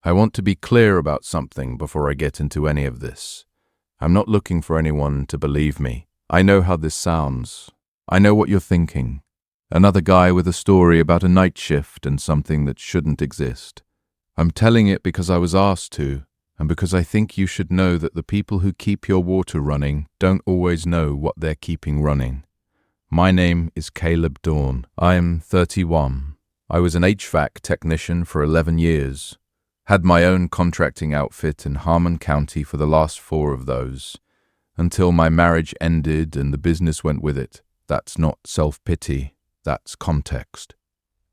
I want to be clear about something before I get into any of this. I'm not looking for anyone to believe me. I know how this sounds. I know what you're thinking. Another guy with a story about a night shift and something that shouldn't exist. I'm telling it because I was asked to, and because I think you should know that the people who keep your water running don't always know what they're keeping running. My name is Caleb Dawn. I am 31. I was an HVAC technician for 11 years. Had my own contracting outfit in Harmon County for the last 4 of those, until my marriage ended and the business went with it. That's not self-pity, that's context.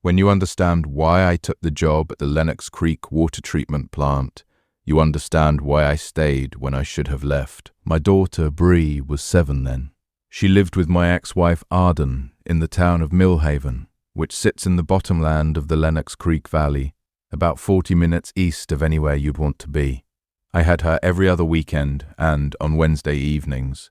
When you understand why I took the job at the Lennox Creek water treatment plant, you understand why I stayed when I should have left. My daughter, Bree, was 7 then. She lived with my ex-wife, Arden, in the town of Millhaven, which sits in the bottomland of the Lennox Creek Valley, about 40 minutes east of anywhere you'd want to be. I had her every other weekend and on Wednesday evenings.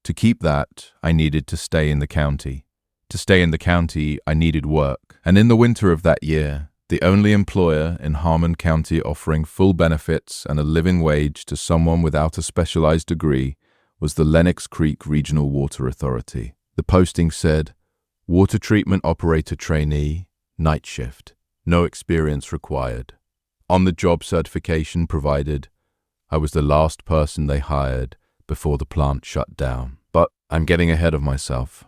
To keep that, I needed to stay in the county. To stay in the county, I needed work. And in the winter of that year, the only employer in Harmon County offering full benefits and a living wage to someone without a specialized degree was the Lennox Creek Regional Water Authority. The posting said, Water Treatment Operator Trainee, Night Shift. No experience required. On-the-job certification provided. I was the last person they hired before the plant shut down. But I'm getting ahead of myself.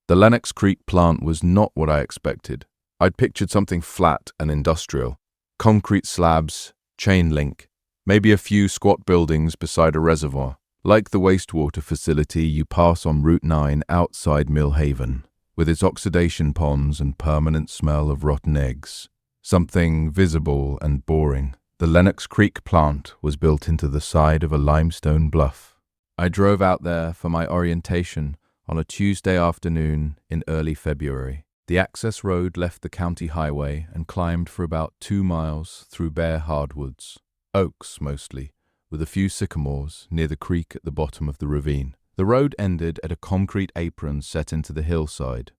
The Lennox Creek plant was not what I expected. I'd pictured something flat and industrial. Concrete slabs, chain link, maybe a few squat buildings beside a reservoir, like the wastewater facility you pass on Route 9 outside Millhaven, with its oxidation ponds and permanent smell of rotten eggs. Something visible and boring. The Lennox Creek plant was built into the side of a limestone bluff. I drove out there for my orientation on a Tuesday afternoon in early February. The access road left the county highway and climbed for about 2 miles through bare hardwoods, oaks mostly, with a few sycamores near the creek at the bottom of the ravine. The road ended at a concrete apron set into the hillside.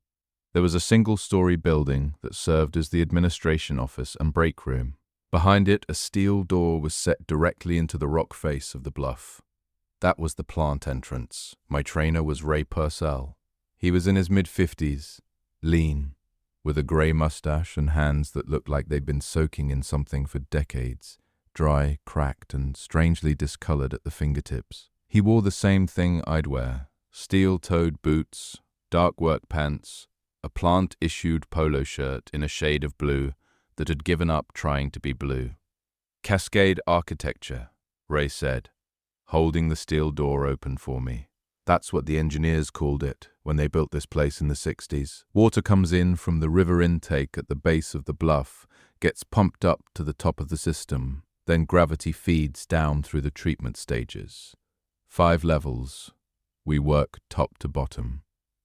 There was a single-story building that served as the administration office and break room. Behind it, a steel door was set directly into the rock face of the bluff. That was the plant entrance. My trainer was Ray Purcell. He was in his mid-50s, lean, with a grey mustache and hands that looked like they'd been soaking in something for decades, dry, cracked, and strangely discolored at the fingertips. He wore the same thing I'd wear, steel-toed boots, dark work pants, a plant-issued polo shirt in a shade of blue that had given up trying to be blue. Cascade architecture, Ray said, holding the steel door open for me. That's what the engineers called it when they built this place in the 60s. Water comes in from the river intake at the base of the bluff, gets pumped up to the top of the system, then gravity feeds down through the treatment stages. 5 levels. We work top to bottom.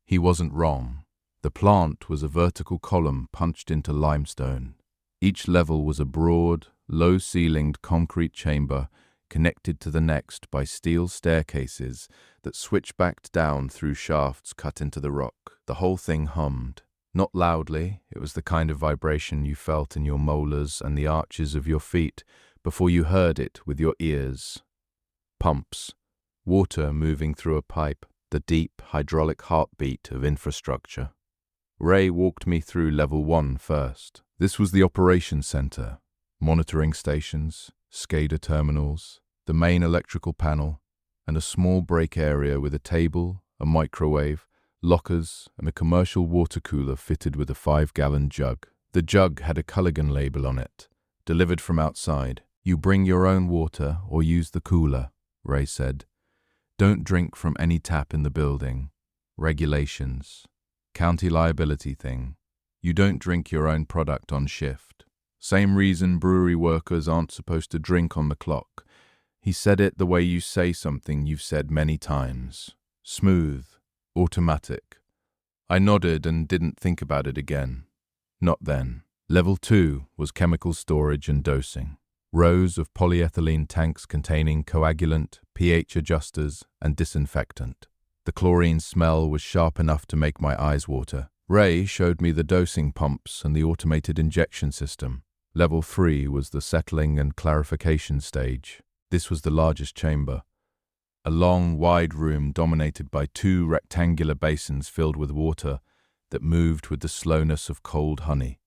He wasn't wrong. The plant was a vertical column punched into limestone. Each level was a broad, low-ceilinged concrete chamber connected to the next by steel staircases that switchbacked down through shafts cut into the rock. The whole thing hummed. Not loudly, it was the kind of vibration you felt in your molars and the arches of your feet before you heard it with your ears. Pumps, water moving through a pipe, the deep hydraulic heartbeat of infrastructure. Ray walked me through level 1 first. This was the operations center, monitoring stations, SCADA terminals, the main electrical panel, and a small break area with a table, a microwave, lockers, and a commercial water cooler fitted with a 5-gallon jug. The jug had a Culligan label on it, delivered from outside. You bring your own water or use the cooler, Ray said. Don't drink from any tap in the building. Regulations. County liability thing. You don't drink your own product on shift. Same reason brewery workers aren't supposed to drink on the clock. He said it the way you say something you've said many times. Smooth. Automatic. I nodded and didn't think about it again. Not then. Level 2 was chemical storage and dosing. Rows of polyethylene tanks containing coagulant, pH adjusters, and disinfectant. The chlorine smell was sharp enough to make my eyes water. Ray showed me the dosing pumps and the automated injection system. Level 3 was the settling and clarification stage. This was the largest chamber. A long, wide room dominated by two rectangular basins filled with water that moved with the slowness of cold honey.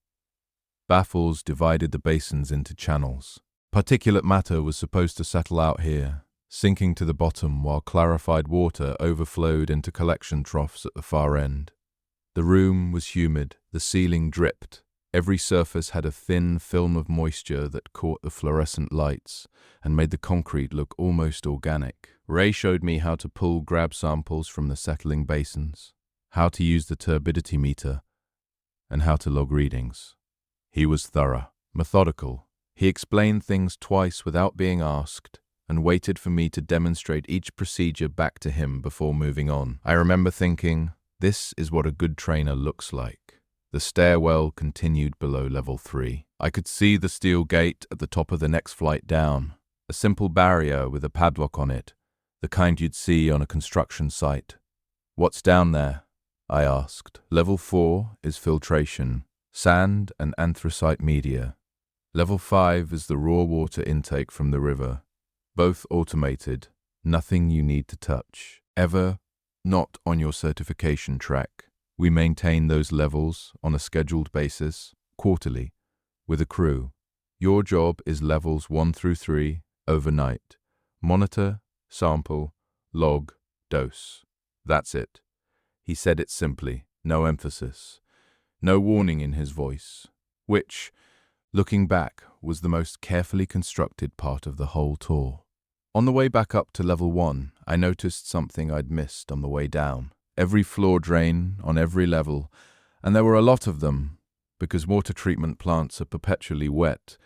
Baffles divided the basins into channels. Particulate matter was supposed to settle out here, sinking to the bottom while clarified water overflowed into collection troughs at the far end. The room was humid, the ceiling dripped. Every surface had a thin film of moisture that caught the fluorescent lights and made the concrete look almost organic. Ray showed me how to pull grab samples from the settling basins, how to use the turbidity meter, and how to log readings. He was thorough, methodical. He explained things twice without being asked and waited for me to demonstrate each procedure back to him before moving on. I remember thinking, this is what a good trainer looks like. The stairwell continued below level 3. I could see the steel gate at the top of the next flight down, a simple barrier with a padlock on it, the kind you'd see on a construction site. What's down there? I asked. Level 4 is filtration, sand and anthracite media. Level 5 is the raw water intake from the river. Both automated, nothing you need to touch. Ever not on your certification track. We maintain those levels on a scheduled basis, quarterly, with a crew. Your job is levels 1 through 3, overnight. Monitor, sample, log, dose. That's it. He said it simply, no emphasis, no warning in his voice, which, looking back, was the most carefully constructed part of the whole tour. On the way back up to level 1, I noticed something I'd missed on the way down. Every floor drain on every level, and there were a lot of them, because water treatment plants are perpetually wet,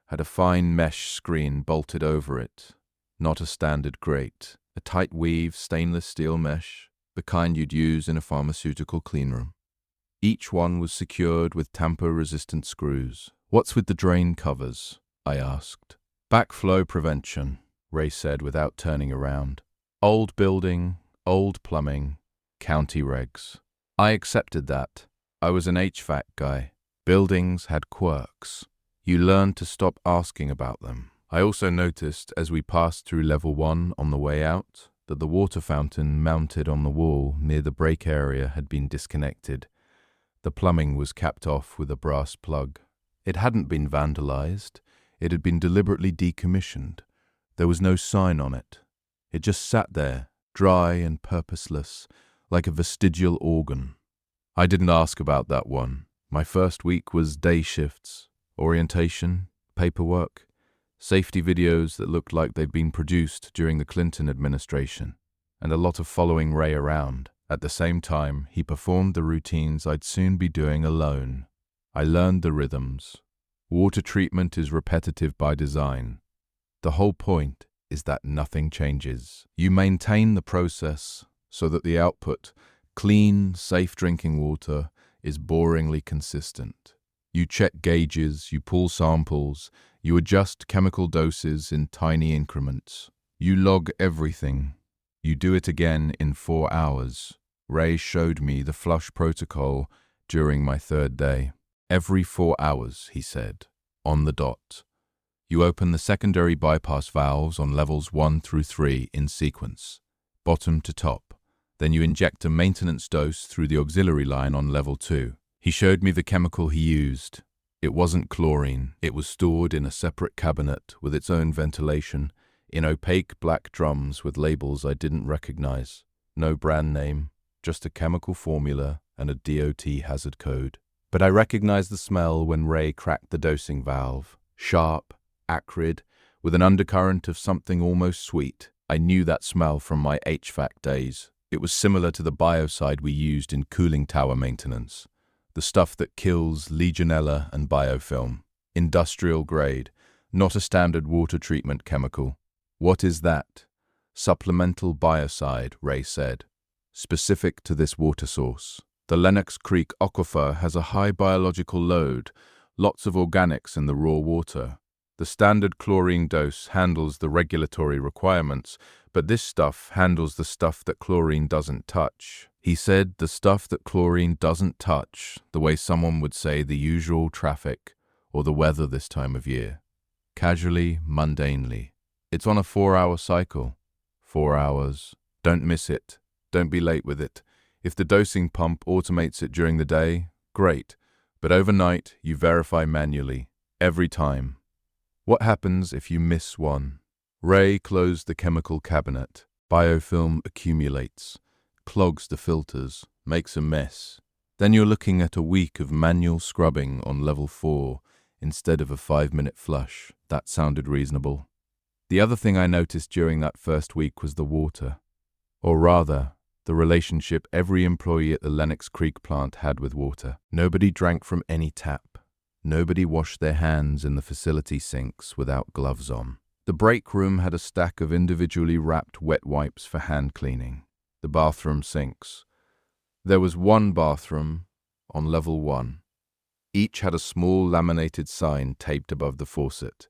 had a fine mesh screen bolted over it. Not a standard grate, a tight weave stainless steel mesh, the kind you'd use in a pharmaceutical cleanroom. Each one was secured with tamper-resistant screws. What's with the drain covers? I asked. Backflow prevention, Ray said without turning around. Old building, old plumbing, county regs. I accepted that. I was an HVAC guy. Buildings had quirks. You learned to stop asking about them. I also noticed as we passed through level 1 on the way out that the water fountain mounted on the wall near the break area had been disconnected. The plumbing was capped off with a brass plug. It hadn't been vandalized. It had been deliberately decommissioned. There was no sign on it. It just sat there, dry and purposeless, like a vestigial organ. I didn't ask about that one. My first week was day shifts, orientation, paperwork, safety videos that looked like they'd been produced during the Clinton administration, and a lot of following Ray around. At the same time, he performed the routines I'd soon be doing alone. I learned the rhythms. Water treatment is repetitive by design. The whole point is that nothing changes. You maintain the process so that the output, clean, safe drinking water, is boringly consistent. You check gauges, you pull samples, you adjust chemical doses in tiny increments. You log everything. You do it again in 4 hours. Ray showed me the flush protocol during my 3rd day. Every 4 hours, he said, on the dot. You open the secondary bypass valves on levels 1 through 3 in sequence, bottom to top. Then you inject a maintenance dose through the auxiliary line on level 2. He showed me the chemical he used. It wasn't chlorine. It was stored in a separate cabinet with its own ventilation, in opaque black drums with labels I didn't recognize. No brand name, just a chemical formula and a DOT hazard code. But I recognized the smell when Ray cracked the dosing valve. Sharp, acrid, with an undercurrent of something almost sweet. I knew that smell from my HVAC days. It was similar to the biocide we used in cooling tower maintenance. The stuff that kills Legionella and biofilm. Industrial grade, not a standard water treatment chemical. What is that? Supplemental biocide, Ray said. Specific to this water source. The Lenox Creek aquifer has a high biological load, lots of organics in the raw water. The standard chlorine dose handles the regulatory requirements, but this stuff handles the stuff that chlorine doesn't touch. He said the stuff that chlorine doesn't touch, the way someone would say the usual traffic, or the weather this time of year. Casually, mundanely. It's on a 4-hour cycle. 4 hours. Don't miss it. Don't be late with it. If the dosing pump automates it during the day, great. But overnight, you verify manually. Every time. What happens if you miss one? Ray closed the chemical cabinet. Biofilm accumulates, clogs the filters, makes a mess. Then you're looking at a week of manual scrubbing on level 4 instead of a 5-minute flush. That sounded reasonable. The other thing I noticed during that first week was the water. Or rather, the relationship every employee at the Lennox Creek plant had with water. Nobody drank from any tap. Nobody washed their hands in the facility sinks without gloves on. The break room had a stack of individually wrapped wet wipes for hand cleaning. The bathroom sinks. There was one bathroom on level 1. Each had a small laminated sign taped above the faucet.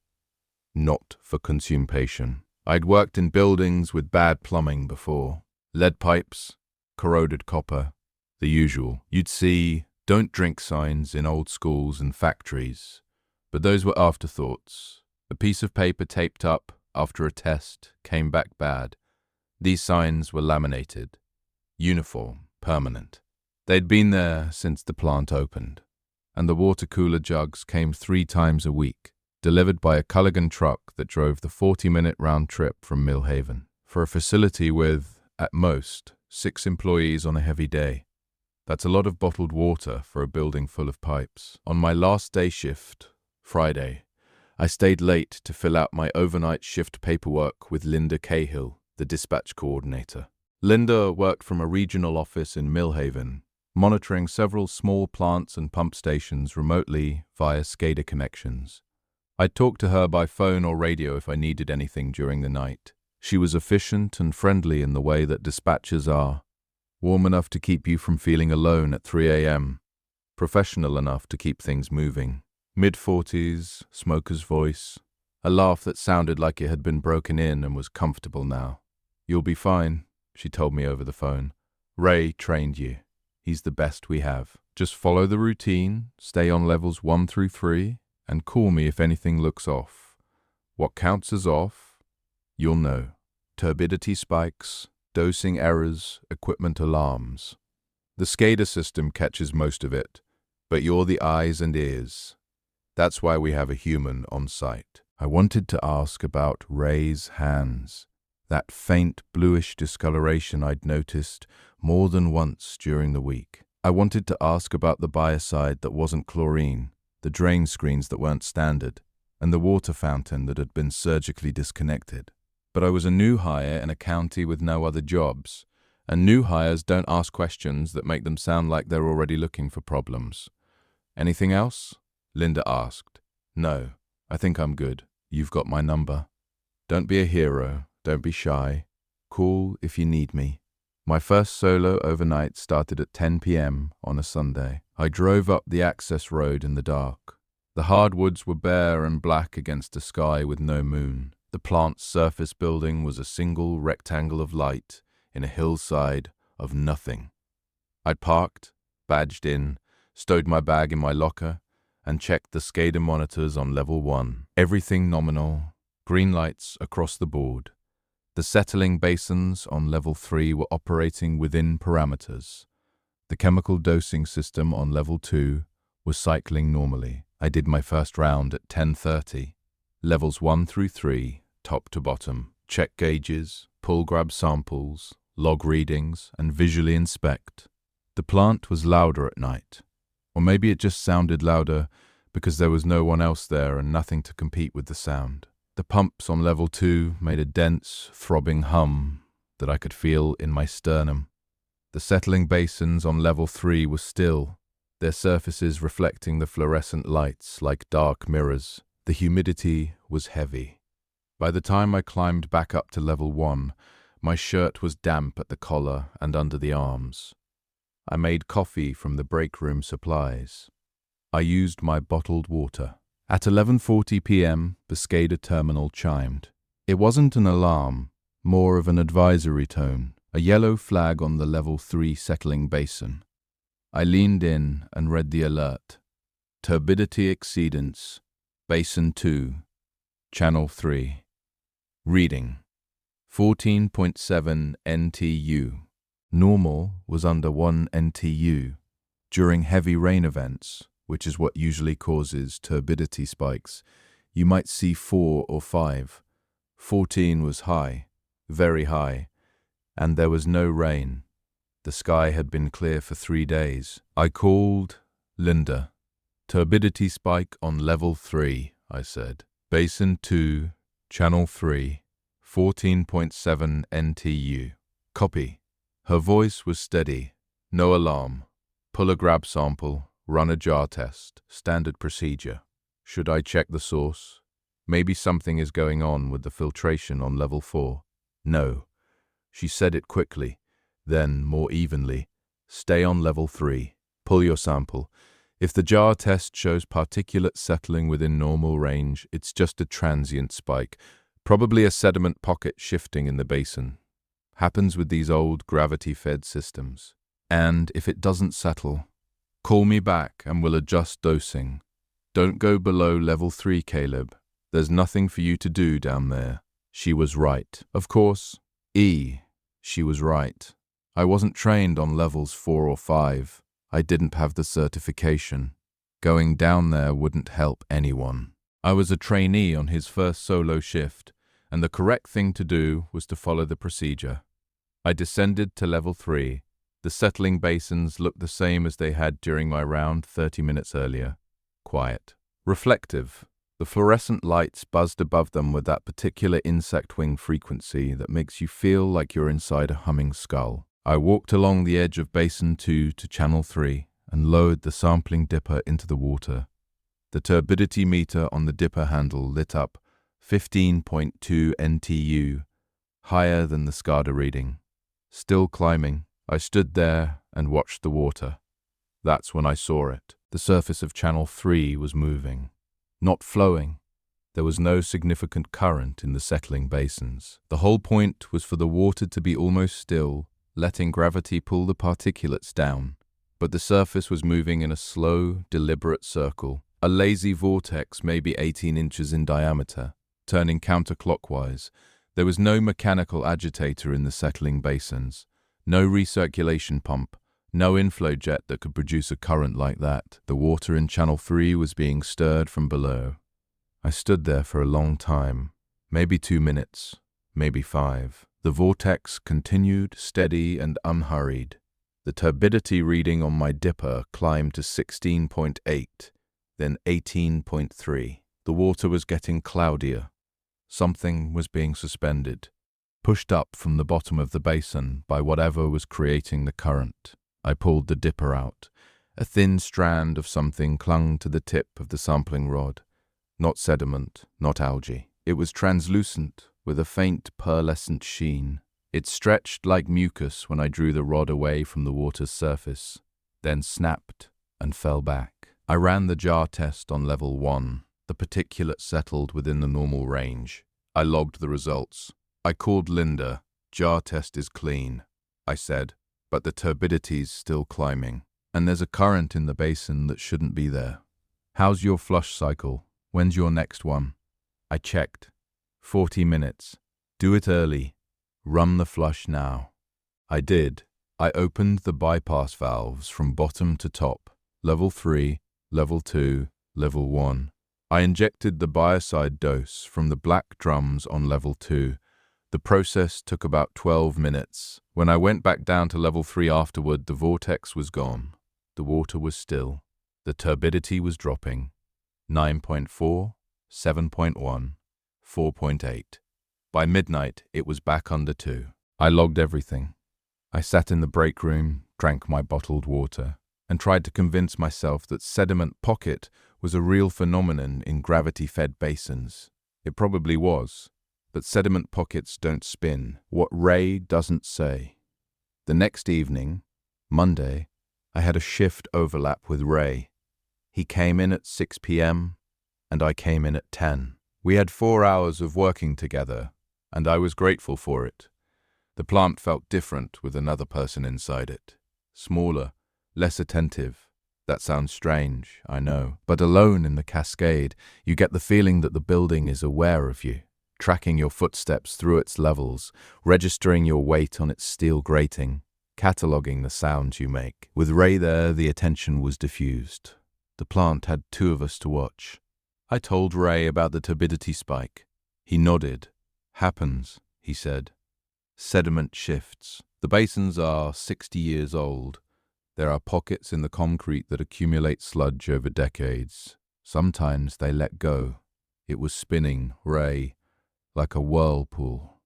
Not for consumption. I'd worked in buildings with bad plumbing before. Lead pipes, corroded copper, the usual. You'd see "don't drink" signs in old schools and factories, but those were afterthoughts. A piece of paper taped up after a test came back bad. These signs were laminated, uniform, permanent. They'd been there since the plant opened, and the water cooler jugs came 3 times a week, delivered by a Culligan truck that drove the 40-minute round trip from Millhaven, for a facility with, at most, 6 employees on a heavy day. That's a lot of bottled water for a building full of pipes. On my last day shift, Friday, I stayed late to fill out my overnight shift paperwork with Linda Cahill, the dispatch coordinator. Linda worked from a regional office in Millhaven, monitoring several small plants and pump stations remotely via SCADA connections. I'd talk to her by phone or radio if I needed anything during the night. She was efficient and friendly in the way that dispatchers are, warm enough to keep you from feeling alone at 3 a.m., professional enough to keep things moving. Mid-40s, smoker's voice, a laugh that sounded like it had been broken in and was comfortable now. "You'll be fine," she told me over the phone. "Ray trained you. He's the best we have. Just follow the routine, stay on levels 1 through 3, and call me if anything looks off. What counts as off? You'll know. Turbidity spikes, dosing errors, equipment alarms. The SCADA system catches most of it, but you're the eyes and ears. That's why we have a human on site." I wanted to ask about Ray's hands, that faint bluish discoloration I'd noticed more than once during the week. I wanted to ask about the biocide that wasn't chlorine, the drain screens that weren't standard, and the water fountain that had been surgically disconnected. But I was a new hire in a county with no other jobs, and new hires don't ask questions that make them sound like they're already looking for problems. "Anything else?" Linda asked. "No, I think I'm good. You've got my number. Don't be a hero. Don't be shy. Call if you need me." My first solo overnight started at 10 p.m. on a Sunday. I drove up the access road in the dark. The hardwoods were bare and black against a sky with no moon. The plant's surface building was a single rectangle of light in a hillside of nothing. I'd parked, badged in, stowed my bag in my locker, and checked the SCADA monitors on level 1. Everything nominal, green lights across the board. The settling basins on level 3 were operating within parameters. The chemical dosing system on level 2 was cycling normally. I did my first round at 10:30. Levels 1 through 3, top to bottom. Check gauges, pull grab samples, log readings, and visually inspect. The plant was louder at night. Or maybe it just sounded louder because there was no one else there and nothing to compete with the sound. The pumps on level 2 made a dense, throbbing hum that I could feel in my sternum. The settling basins on level 3 were still, their surfaces reflecting the fluorescent lights like dark mirrors. The humidity was heavy. By the time I climbed back up to level 1, my shirt was damp at the collar and under the arms. I made coffee from the break room supplies. I used my bottled water. At 11:40 p.m., the SCADA terminal chimed. It wasn't an alarm, more of an advisory tone, a yellow flag on the level 3 settling basin. I leaned in and read the alert. Turbidity Exceedance, Basin 2, Channel 3. Reading 14.7 NTU. Normal was under 1 NTU. During heavy rain events, which is what usually causes turbidity spikes, you might see 4 or 5. 14 was high, very high, and there was no rain. The sky had been clear for 3 days. I called Linda. Turbidity spike on level 3, I said. Basin 2, Channel 3, 14.7 NTU. Copy. Her voice was steady. No alarm. Pull a grab sample, run a jar test, standard procedure. Should I check the source? Maybe something is going on with the filtration on level 4. No. She said it quickly, then more evenly. Stay on level 3. Pull your sample. If the jar test shows particulates settling within normal range, it's just a transient spike, probably a sediment pocket shifting in the basin. Happens with these old gravity-fed systems. And if it doesn't settle, call me back and we'll adjust dosing. Don't go below level 3, Caleb. There's nothing for you to do down there. She was right. Of course, she was right. I wasn't trained on levels 4 or 5. I didn't have the certification. Going down there wouldn't help anyone. I was a trainee on his first solo shift, and the correct thing to do was to follow the procedure. I descended to level 3. The settling basins looked the same as they had during my round 30 minutes earlier. Quiet. Reflective. The fluorescent lights buzzed above them with that particular insect wing frequency that makes you feel like you're inside a humming skull. I walked along the edge of Basin 2 to Channel 3 and lowered the sampling dipper into the water. The turbidity meter on the dipper handle lit up 15.2 NTU, higher than the SCADA reading. Still climbing, I stood there and watched the water. That's when I saw it. The surface of Channel 3 was moving. Not flowing. There was no significant current in the settling basins. The whole point was for the water to be almost still, letting gravity pull the particulates down. But the surface was moving in a slow, deliberate circle, a lazy vortex maybe 18 inches in diameter, turning counterclockwise. There was no mechanical agitator in the settling basins, no recirculation pump, no inflow jet that could produce a current like that. The water in Channel 3 was being stirred from below. I stood there for a long time, maybe 2 minutes, maybe 5. The vortex continued steady and unhurried. The turbidity reading on my dipper climbed to 16.8, then 18.3. The water was getting cloudier. Something was being suspended, pushed up from the bottom of the basin by whatever was creating the current. I pulled the dipper out. A thin strand of something clung to the tip of the sampling rod. Not sediment, not algae. It was translucent, with a faint pearlescent sheen. It stretched like mucus when I drew the rod away from the water's surface, then snapped and fell back. I ran the jar test on level 1. The particulate settled within the normal range. I logged the results. I called Linda. Jar test is clean, I said, but the turbidity's still climbing, and there's a current in the basin that shouldn't be there. How's your flush cycle? When's your next one? I checked. 40 minutes. Do it early. Run the flush now. I did. I opened the bypass valves from bottom to top. Level 3, Level 2, Level 1. I injected the biocide dose from the black drums on Level 2. The process took about 12 minutes. When I went back down to Level 3 afterward, the vortex was gone. The water was still. The turbidity was dropping. 9.4, 7.1, 4.8. By midnight, it was back under 2. I logged everything. I sat in the break room, drank my bottled water, and tried to convince myself that sediment pocket was a real phenomenon in gravity-fed basins. It probably was, but sediment pockets don't spin. What Ray doesn't say. The next evening, Monday, I had a shift overlap with Ray. He came in at 6 p.m., and I came in at 10. We had 4 hours of working together, and I was grateful for it. The plant felt different with another person inside it. Smaller, less attentive, That sounds strange, I know. But alone in the cascade, you get the feeling that the building is aware of you, tracking your footsteps through its levels, registering your weight on its steel grating, cataloguing the sounds you make. With Ray there, the attention was diffused. The plant had two of us to watch. I told Ray about the turbidity spike. He nodded. Happens, he said. Sediment shifts. The basins are 60 years old. There are pockets in the concrete that accumulate sludge over decades. Sometimes they let go. It was spinning, Ray, like a whirlpool.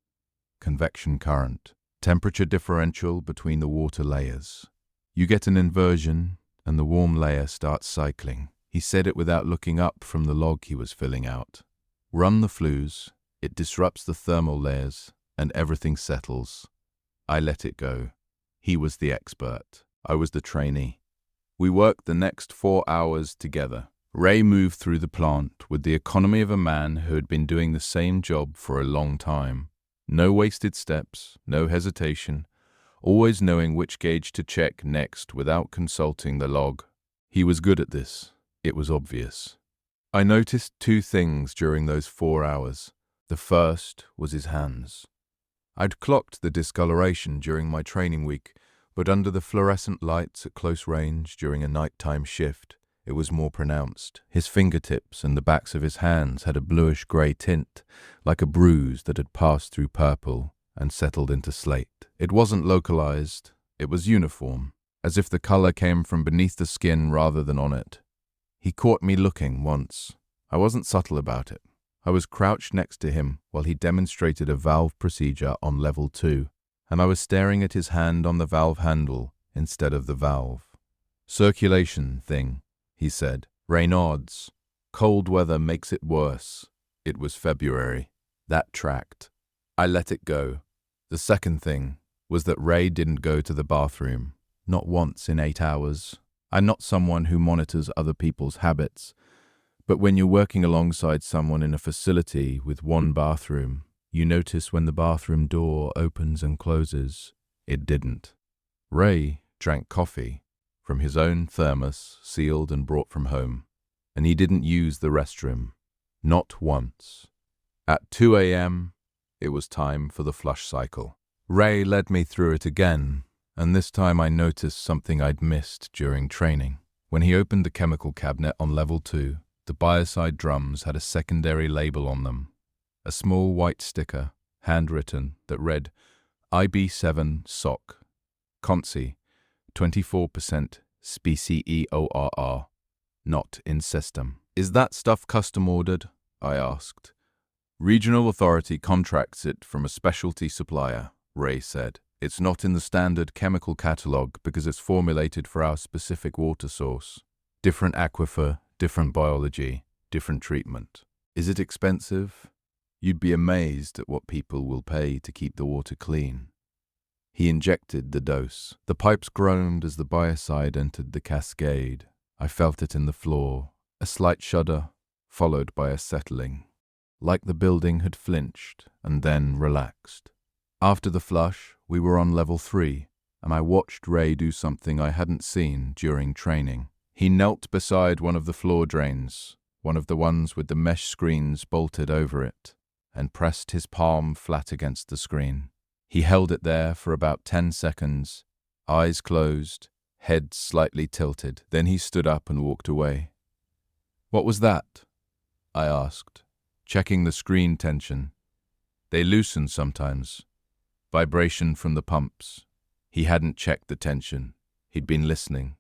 Convection current. Temperature differential between the water layers. You get an inversion, and the warm layer starts cycling. He said it without looking up from the log he was filling out. Run the flues, it disrupts the thermal layers, and everything settles. I let it go. He was the expert. I was the trainee. We worked the next 4 hours together. Ray moved through the plant with the economy of a man who had been doing the same job for a long time. No wasted steps, no hesitation, always knowing which gauge to check next without consulting the log. He was good at this. It was obvious. I noticed two things during those 4 hours. The first was his hands. I'd clocked the discoloration during my training week, but under the fluorescent lights at close range during a nighttime shift, it was more pronounced. His fingertips and the backs of his hands had a bluish-grey tint, like a bruise that had passed through purple and settled into slate. It wasn't localized, it was uniform, as if the color came from beneath the skin rather than on it. He caught me looking once. I wasn't subtle about it. I was crouched next to him while he demonstrated a valve procedure on level 2, and I was staring at his hand on the valve handle instead of the valve. Circulation thing, he said. Ray nods. Cold weather makes it worse. It was February. That tracked. I let it go. The second thing was that Ray didn't go to the bathroom. Not once in 8 hours. I'm not someone who monitors other people's habits. But when you're working alongside someone in a facility with one bathroom, you notice when the bathroom door opens and closes. It didn't. Ray drank coffee from his own thermos, sealed and brought from home, and he didn't use the restroom. Not once. At 2 a.m., it was time for the flush cycle. Ray led me through it again, and this time I noticed something I'd missed during training. When he opened the chemical cabinet on level 2, the biocide drums had a secondary label on them, a small white sticker, handwritten, that read, IB7 SOC, Consi, 24% SPCEORR, not in system. Is that stuff custom ordered? I asked. Regional authority contracts it from a specialty supplier, Ray said. It's not in the standard chemical catalog because it's formulated for our specific water source. Different aquifer, different biology, different treatment. Is it expensive? You'd be amazed at what people will pay to keep the water clean. He injected the dose. The pipes groaned as the biocide entered the cascade. I felt it in the floor, a slight shudder, followed by a settling, like the building had flinched and then relaxed. After the flush, we were on level 3, and I watched Ray do something I hadn't seen during training. He knelt beside one of the floor drains, one of the ones with the mesh screens bolted over it, and pressed his palm flat against the screen. He held it there for about 10 seconds, eyes closed, head slightly tilted. Then he stood up and walked away. What was that? I asked, checking the screen tension. They loosen sometimes. Vibration from the pumps. He hadn't checked the tension. He'd been listening.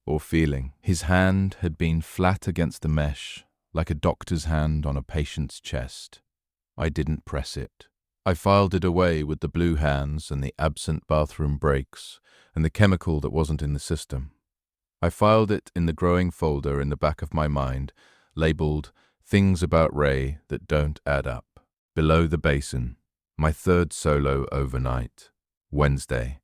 Or feeling. His hand had been flat against the mesh, like a doctor's hand on a patient's chest. I didn't press it. I filed it away with the blue hands and the absent bathroom breaks and the chemical that wasn't in the system. I filed it in the growing folder in the back of my mind, labeled Things About Ray That Don't Add Up. Below the basin, my third solo overnight. Wednesday.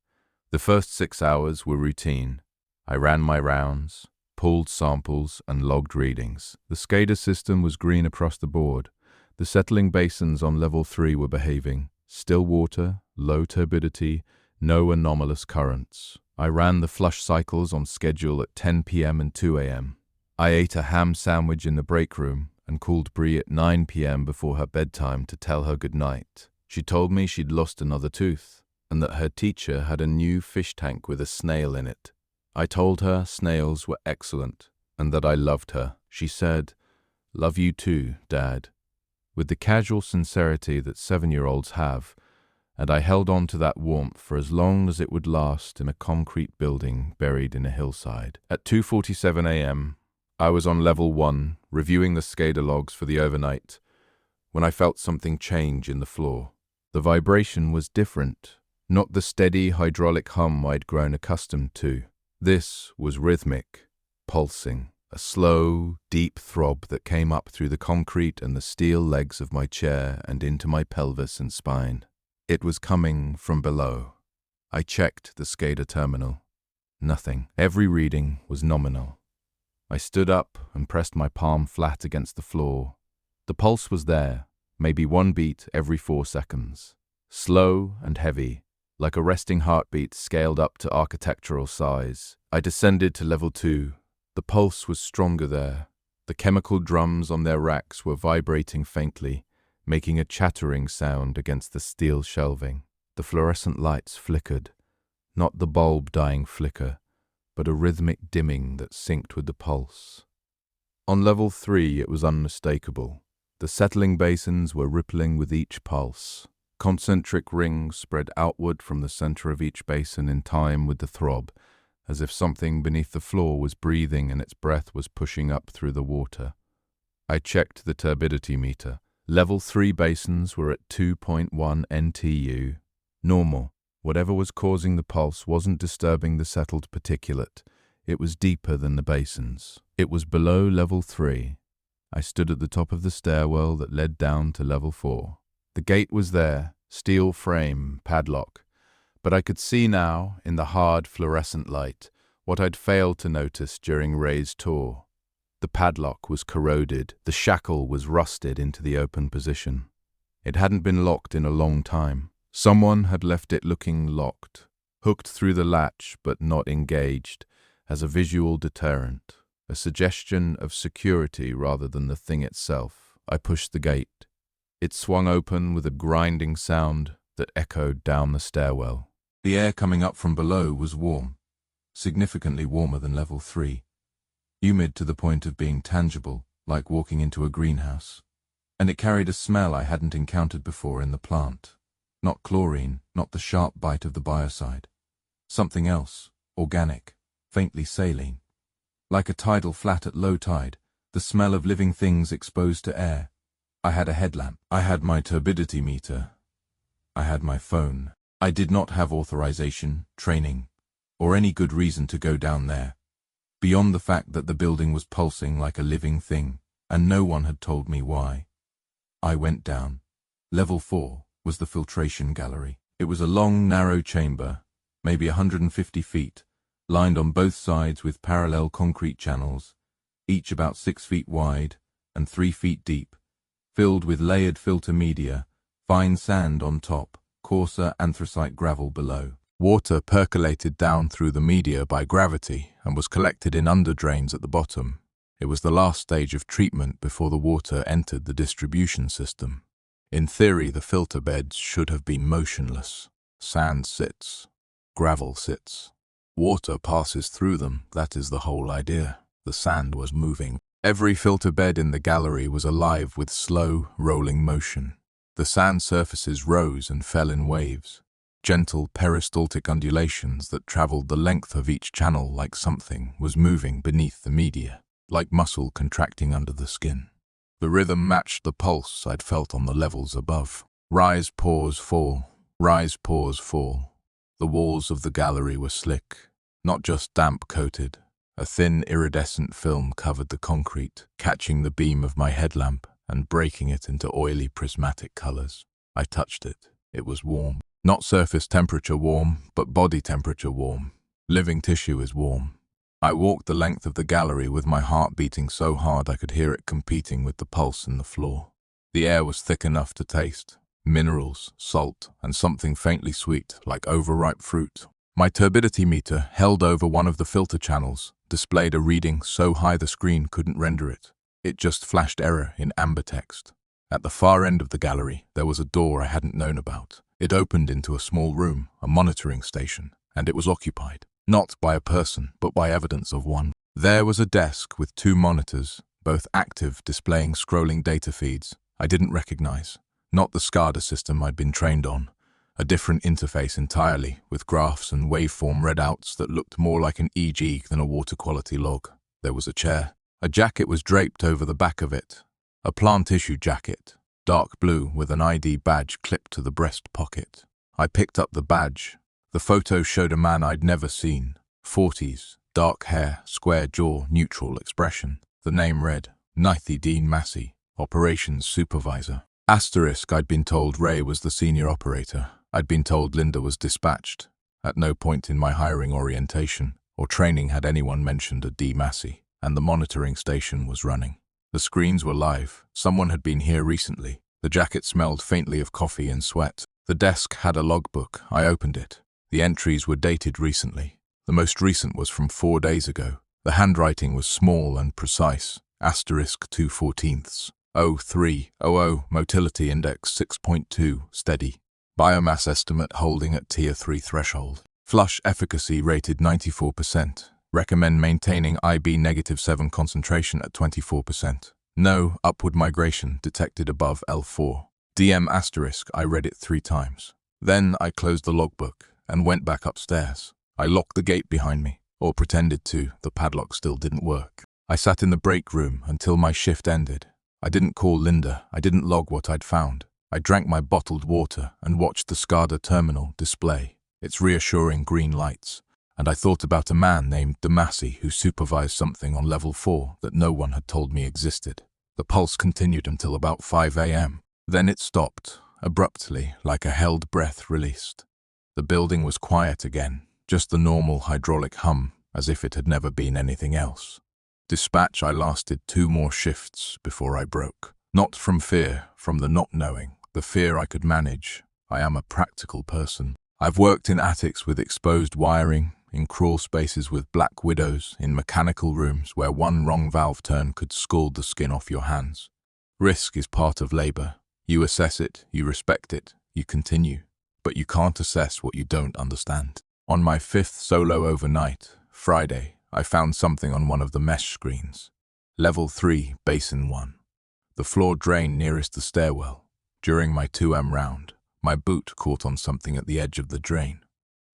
The first 6 hours were routine. I ran my rounds, pulled samples, and logged readings. The SCADA system was green across the board. The settling basins on level 3 were behaving. Still water, low turbidity, no anomalous currents. I ran the flush cycles on schedule at 10 p.m. and 2 a.m. I ate a ham sandwich in the break room and called Bree at 9 p.m. before her bedtime to tell her goodnight. She told me she'd lost another tooth and that her teacher had a new fish tank with a snail in it. I told her snails were excellent and that I loved her. She said, "Love you too, Dad," with the casual sincerity that 7-year-olds have, and I held on to that warmth for as long as it would last in a concrete building buried in a hillside. At 2:47 a.m., I was on level 1, reviewing the SCADA logs for the overnight, when I felt something change in the floor. The vibration was different, not the steady hydraulic hum I'd grown accustomed to. This was rhythmic, pulsing, a slow, deep throb that came up through the concrete and the steel legs of my chair and into my pelvis and spine. It was coming from below. I checked the SCADA terminal. Nothing. Every reading was nominal. I stood up and pressed my palm flat against the floor. The pulse was there, maybe 1 beat every 4 seconds. Slow and heavy, like a resting heartbeat scaled up to architectural size. I descended to level 2. The pulse was stronger there. The chemical drums on their racks were vibrating faintly, making a chattering sound against the steel shelving. The fluorescent lights flickered, not the bulb-dying flicker, but a rhythmic dimming that synced with the pulse. On level 3 it was unmistakable. The settling basins were rippling with each pulse. Concentric rings spread outward from the center of each basin in time with the throb, as if something beneath the floor was breathing and its breath was pushing up through the water. I checked the turbidity meter. Level 3 basins were at 2.1 NTU. Normal. Whatever was causing the pulse wasn't disturbing the settled particulate. It was deeper than the basins. It was below level 3. I stood at the top of the stairwell that led down to level 4. The gate was there, steel frame, padlock. But I could see now, in the hard fluorescent light, what I'd failed to notice during Ray's tour. The padlock was corroded. The shackle was rusted into the open position. It hadn't been locked in a long time. Someone had left it looking locked, hooked through the latch but not engaged, as a visual deterrent, a suggestion of security rather than the thing itself. I pushed the gate. It swung open with a grinding sound that echoed down the stairwell. The air coming up from below was warm, significantly warmer than level 3, humid to the point of being tangible, like walking into a greenhouse. And it carried a smell I hadn't encountered before in the plant. Not chlorine, not the sharp bite of the biocide. Something else, organic, faintly saline. Like a tidal flat at low tide, the smell of living things exposed to air. I had a headlamp. I had my turbidity meter. I had my phone. I did not have authorization, training, or any good reason to go down there, beyond the fact that the building was pulsing like a living thing, and no one had told me why. I went down. Level 4 was the filtration gallery. It was a long, narrow chamber, maybe 150 feet, lined on both sides with parallel concrete channels, each about 6 feet wide and 3 feet deep, filled with layered filter media, fine sand on top, coarser anthracite gravel below. Water percolated down through the media by gravity and was collected in underdrains at the bottom. It was the last stage of treatment before the water entered the distribution system. In theory, the filter beds should have been motionless. Sand sits. Gravel sits. Water passes through them. That is the whole idea. The sand was moving. Every filter bed in the gallery was alive with slow, rolling motion. The sand surfaces rose and fell in waves, gentle peristaltic undulations that traveled the length of each channel like something was moving beneath the media, like muscle contracting under the skin. The rhythm matched the pulse I'd felt on the levels above. Rise, pause, fall. Rise, pause, fall. The walls of the gallery were slick, not just damp-coated. A thin, iridescent film covered the concrete, catching the beam of my headlamp and breaking it into oily prismatic colors. I touched it. It was warm. Not surface temperature warm, but body temperature warm. Living tissue is warm. I walked the length of the gallery with my heart beating so hard I could hear it competing with the pulse in the floor. The air was thick enough to taste. Minerals, salt, and something faintly sweet, like overripe fruit. My turbidity meter, held over one of the filter channels, displayed a reading so high the screen couldn't render it. It just flashed error in amber text. At the far end of the gallery, there was a door I hadn't known about. It opened into a small room, a monitoring station, and it was occupied, not by a person, but by evidence of one. There was a desk with 2 monitors, both active, displaying scrolling data feeds I didn't recognize. Not the SCADA system I'd been trained on. A different interface entirely, with graphs and waveform readouts that looked more like an EEG than a water quality log. There was a chair. A jacket was draped over the back of it. A plant-issue jacket, dark blue with an ID badge clipped to the breast pocket. I picked up the badge. The photo showed a man I'd never seen. 40s, dark hair, square jaw, neutral expression. The name read, Nithy Dean Massey, Operations Supervisor. Asterisk, I'd been told Ray was the senior operator. I'd been told Linda was dispatched. At no point in my hiring orientation or training had anyone mentioned a D. Massey, and the monitoring station was running. The screens were live. Someone had been here recently. The jacket smelled faintly of coffee and sweat. The desk had a logbook. I opened it. The entries were dated recently. The most recent was from 4 days ago. The handwriting was small and precise. Asterisk 2/14. 0300, motility index 6.2, steady. Biomass estimate holding at tier 3 threshold. Flush efficacy rated 94%. Recommend maintaining IB-7 concentration at 24%. No upward migration detected above L4. DM asterisk, I read it 3 times. Then I closed the logbook and went back upstairs. I locked the gate behind me, or pretended to. The padlock still didn't work. I sat in the break room until my shift ended. I didn't call Linda. I didn't log what I'd found. I drank my bottled water and watched the SCADA terminal display its reassuring green lights. And I thought about a man named Massey who supervised something on level 4 that no one had told me existed. The pulse continued until about 5 a.m. Then it stopped, abruptly, like a held breath released. The building was quiet again, just the normal hydraulic hum, as if it had never been anything else. Dispatch, I lasted 2 more shifts before I broke. Not from fear, from the not knowing, the fear I could manage. I am a practical person. I've worked in attics with exposed wiring, in crawl spaces with black widows, in mechanical rooms where one wrong valve turn could scald the skin off your hands. Risk is part of labor. You assess it, you respect it, you continue. But you can't assess what you don't understand. On my 5th solo overnight, Friday, I found something on one of the mesh screens. Level 3, Basin 1. The floor drain nearest the stairwell. During my 2M round, my boot caught on something at the edge of the drain.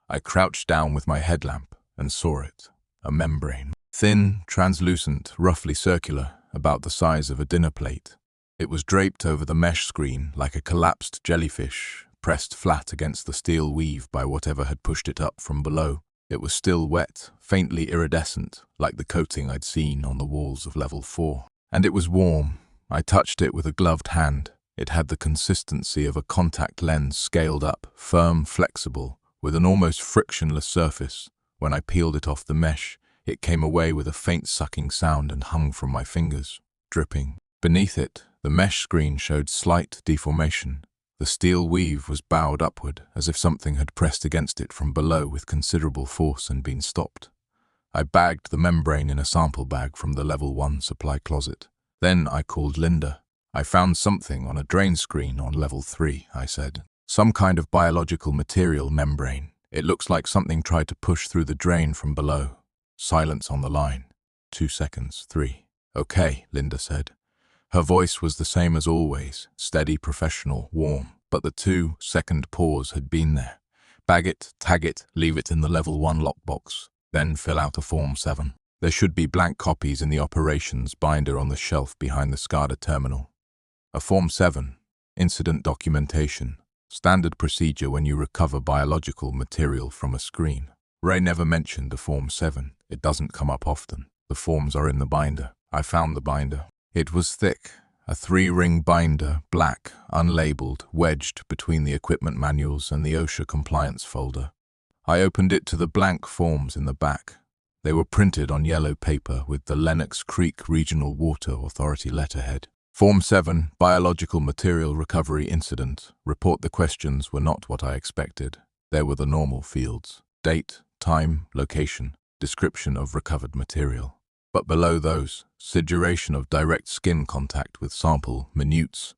I crouched down with my headlamp and saw it. A membrane. Thin, translucent, roughly circular, about the size of a dinner plate. It was draped over the mesh screen like a collapsed jellyfish, pressed flat against the steel weave by whatever had pushed it up from below. It was still wet, faintly iridescent, like the coating I'd seen on the walls of level 4. And it was warm. I touched it with a gloved hand. It had the consistency of a contact lens scaled up, firm, flexible, with an almost frictionless surface. When I peeled it off the mesh, it came away with a faint sucking sound and hung from my fingers, dripping. Beneath it, the mesh screen showed slight deformation. The steel weave was bowed upward, as if something had pressed against it from below with considerable force and been stopped. I bagged the membrane in a sample bag from the level 1 supply closet. Then I called Linda. I found something on a drain screen on level 3, I said. Some kind of biological material membrane. It looks like something tried to push through the drain from below. Silence on the line. 2 seconds, 3. Okay, Linda said. Her voice was the same as always, steady, professional, warm, but the 2-second pause had been there. Bag it, tag it, leave it in the level 1 lockbox, then fill out a Form 7. There should be blank copies in the operations binder on the shelf behind the SCADA terminal. A Form 7, incident documentation, standard procedure when you recover biological material from a screen. Ray never mentioned the Form 7. It doesn't come up often. The forms are in the binder. I found the binder. It was thick, a 3-ring binder, black, unlabeled, wedged between the equipment manuals and the OSHA compliance folder. I opened it to the blank forms in the back. They were printed on yellow paper with the Lenox Creek Regional Water Authority letterhead. Form 7, Biological Material Recovery Incident. Report the questions were not what I expected. There were the normal fields. date, time, location, description of recovered material. But below those, duration of direct skin contact with sample, minutes,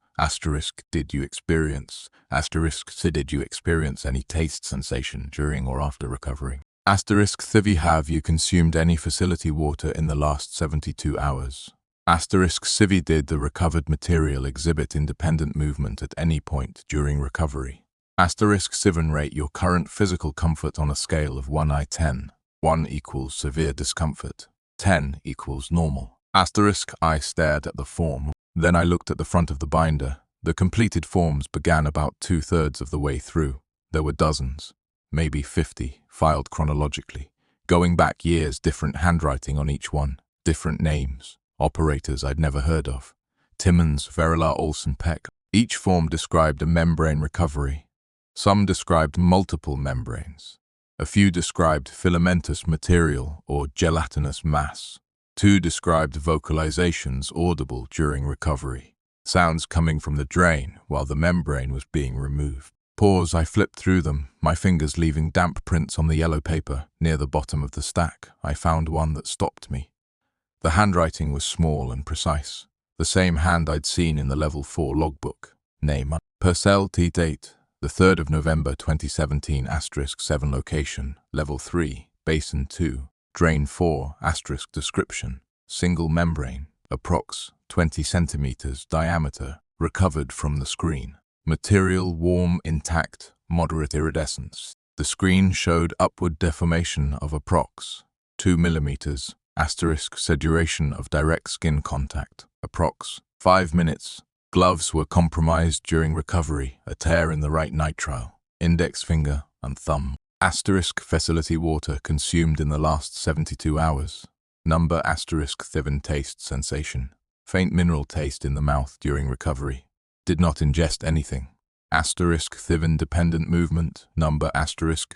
did you experience, did you experience any taste sensation during or after recovery? Have you consumed any facility water in the last 72 hours? Did the recovered material exhibit independent movement at any point during recovery? Rate your current physical comfort on a scale of 1 equals severe discomfort, 10 equals normal. I stared at the form. Then I looked at the front of the binder. The completed forms began about 2/3 of the way through. There were dozens, maybe 50, filed chronologically. Going back years, different handwriting on each one, different names, operators I'd never heard of. Timmons, Verila, Olsen, Peck. Each form described a membrane recovery. Some described multiple membranes. A few described filamentous material or gelatinous mass. 2 described vocalizations audible during recovery. Sounds coming from the drain while the membrane was being removed. I flipped through them, my fingers leaving damp prints on the yellow paper. Near the bottom of the stack, I found one that stopped me. The handwriting was small and precise. The same hand I'd seen in the Level 4 logbook. Name, Purcell T. Date, the 3rd of November 2017, *7 location, Level 3, Basin 2, Drain 4, description, single membrane, approx. 20 centimeters diameter, recovered from the screen. Material warm, intact, moderate iridescence. The screen showed upward deformation of approx. 2 millimeters, duration of direct skin contact, approx. 5 minutes. Gloves were compromised during recovery, a tear in the right nitrile, index finger and thumb. Facility water consumed in the last 72 hours. Number Thivin taste sensation. Faint mineral taste in the mouth during recovery. Did not ingest anything. Thivin dependent movement. Number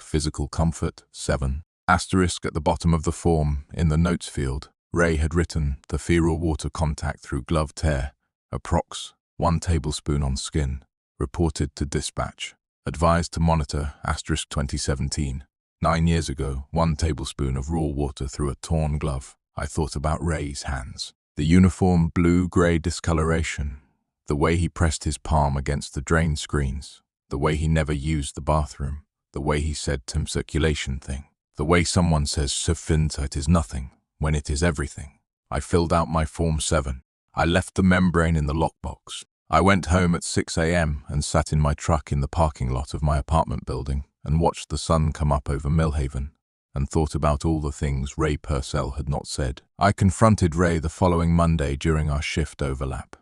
physical comfort 7. At the bottom of the form, in the notes field, Ray had written the feral water contact through glove tear, approx. 1 tablespoon on skin. Reported to dispatch. Advised to monitor 2017. 9 years ago, 1 tablespoon of raw water through a torn glove. I thought about Ray's hands. The uniform blue-gray discoloration. The way he pressed his palm against the drain screens. The way he never used the bathroom. The way he said circulation thing. The way someone says it is nothing, when it is everything. I filled out my Form 7. I left the membrane in the lockbox. I went home at 6 a.m. and sat in my truck in the parking lot of my apartment building and watched the sun come up over Millhaven and thought about all the things Ray Purcell had not said. I confronted Ray the following Monday during our shift overlap.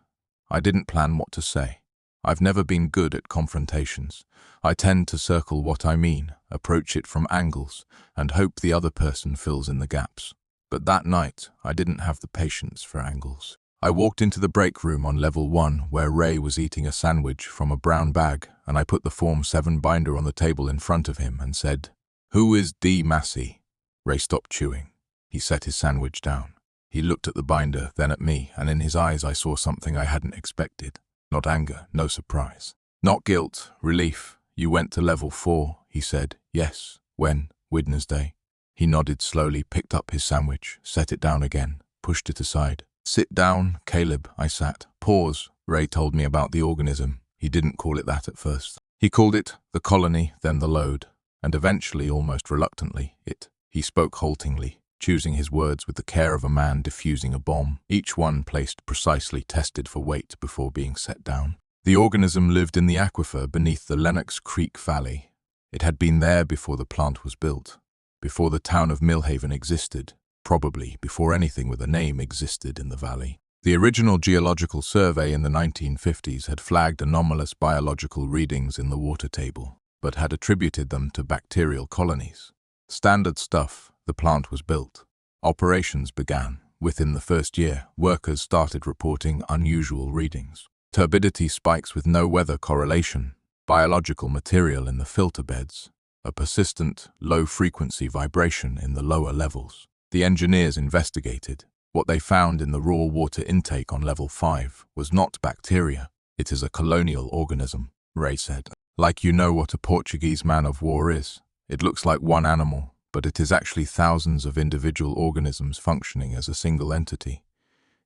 I didn't plan what to say. I've never been good at confrontations. I tend to circle what I mean, approach it from angles, and hope the other person fills in the gaps. But that night, I didn't have the patience for angles. I walked into the break room on Level 1 where Ray was eating a sandwich from a brown bag, and I put the Form 7 binder on the table in front of him and said, "Who is D. Massey?" Ray stopped chewing. He set his sandwich down. He looked at the binder, then at me, and in his eyes I saw something I hadn't expected. Not anger, no surprise. Not guilt, relief. "You went to Level 4, he said. "Yes." "When?" "Wednesday." He nodded slowly, picked up his sandwich, set it down again, pushed it aside. "Sit down, Caleb." I sat. Pause. Ray told me about the organism. He didn't call it that at first. He called it the colony, then the load, and eventually, almost reluctantly, it. He spoke haltingly, choosing his words with the care of a man defusing a bomb, each one placed precisely, tested for weight before being set down. The organism lived in the aquifer beneath the Lenox Creek Valley. It had been there before the plant was built, before the town of Millhaven existed, probably before anything with a name existed in the valley. The original geological survey in the 1950s had flagged anomalous biological readings in the water table, but had attributed them to bacterial colonies. Standard stuff. The plant was built. Operations began. Within the first year, workers started reporting unusual readings. Turbidity spikes with no weather correlation, biological material in the filter beds, a persistent, low-frequency vibration in the lower levels. The engineers investigated. What they found in the raw water intake on Level 5 was not bacteria. "It is a colonial organism," Ray said. "Like you know what a Portuguese man of war is. It looks like one animal, but it is actually thousands of individual organisms functioning as a single entity.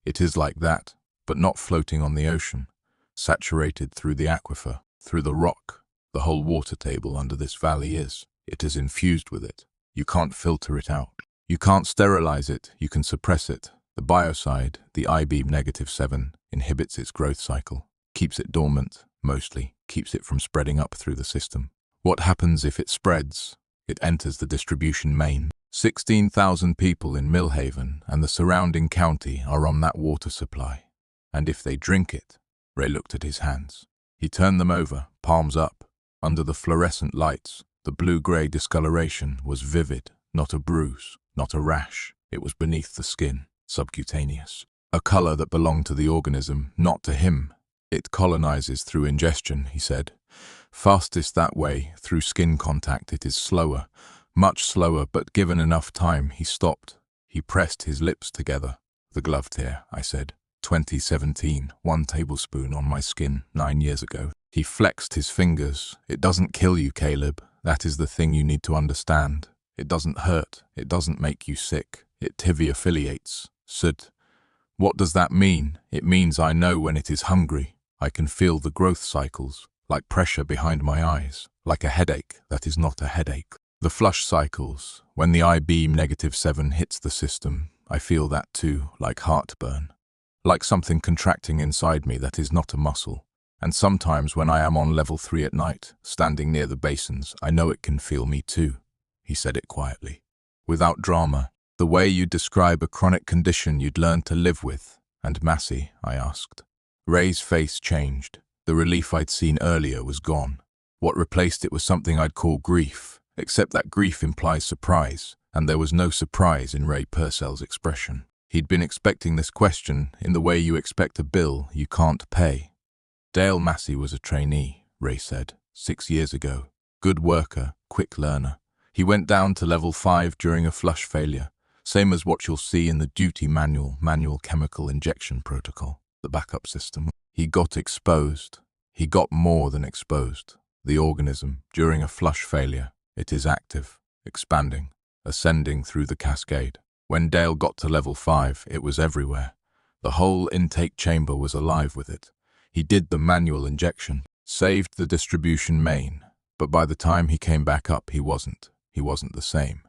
It is like that, but not floating on the ocean, saturated through the aquifer, through the rock. The whole water table under this valley is. It is infused with it. You can't filter it out. You can't sterilize it, you can suppress it. The biocide, the I-beam -7, inhibits its growth cycle, keeps it dormant, mostly, keeps it from spreading up through the system. What happens if it spreads? It enters the distribution main. 16,000 people in Millhaven and the surrounding county are on that water supply. And if they drink it, Ray looked at his hands. He turned them over, palms up. Under the fluorescent lights, the blue-gray discoloration was vivid, not a bruise, not a rash. It was beneath the skin, subcutaneous. A color that belonged to the organism, not to him. It colonizes through ingestion, he said. Fastest that way, through skin contact. It is slower, much slower, but given enough time, he stopped. He pressed his lips together. The glove tear, I said. 2017, 1 tablespoon on my skin 9 years ago. He flexed his fingers. It doesn't kill you, Caleb. That is the thing you need to understand. It doesn't hurt. It doesn't make you sick. It TV affiliates. Sud. What does that mean? It means I know when it is hungry. I can feel the growth cycles, like pressure behind my eyes, like a headache that is not a headache. The flush cycles, when the I-beam -7 hits the system, I feel that too, like heartburn. Like something contracting inside me that is not a muscle. And sometimes when I am on level 3 at night, standing near the basins, I know it can feel me too. He said it quietly, without drama, the way you describe a chronic condition you'd learn to live with. And Massey, I asked. Ray's face changed. The relief I'd seen earlier was gone. What replaced it was something I'd call grief, except that grief implies surprise, and there was no surprise in Ray Purcell's expression. He'd been expecting this question in the way you expect a bill you can't pay. Dale Massey was a trainee, Ray said, 6 years ago. Good worker, quick learner. He went down to level 5 during a flush failure, same as what you'll see in the duty manual chemical injection protocol, the backup system. He got exposed. He got more than exposed. The organism, during a flush failure, it is active, expanding, ascending through the cascade. When Dale got to level 5, it was everywhere. The whole intake chamber was alive with it. He did the manual injection, saved the distribution main, but by the time he came back up, he wasn't. He wasn't the same.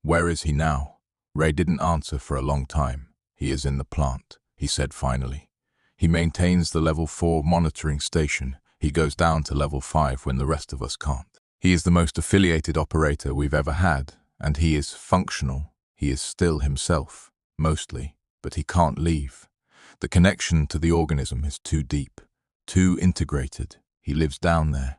Where is he now? Ray didn't answer for a long time. He is in the plant, he said finally. He maintains the level 4 monitoring station. He goes down to level 5 when the rest of us can't. He is the most affiliated operator we've ever had, and he is functional. He is still himself, mostly, but he can't leave. The connection to the organism is too deep, too integrated. He lives down there.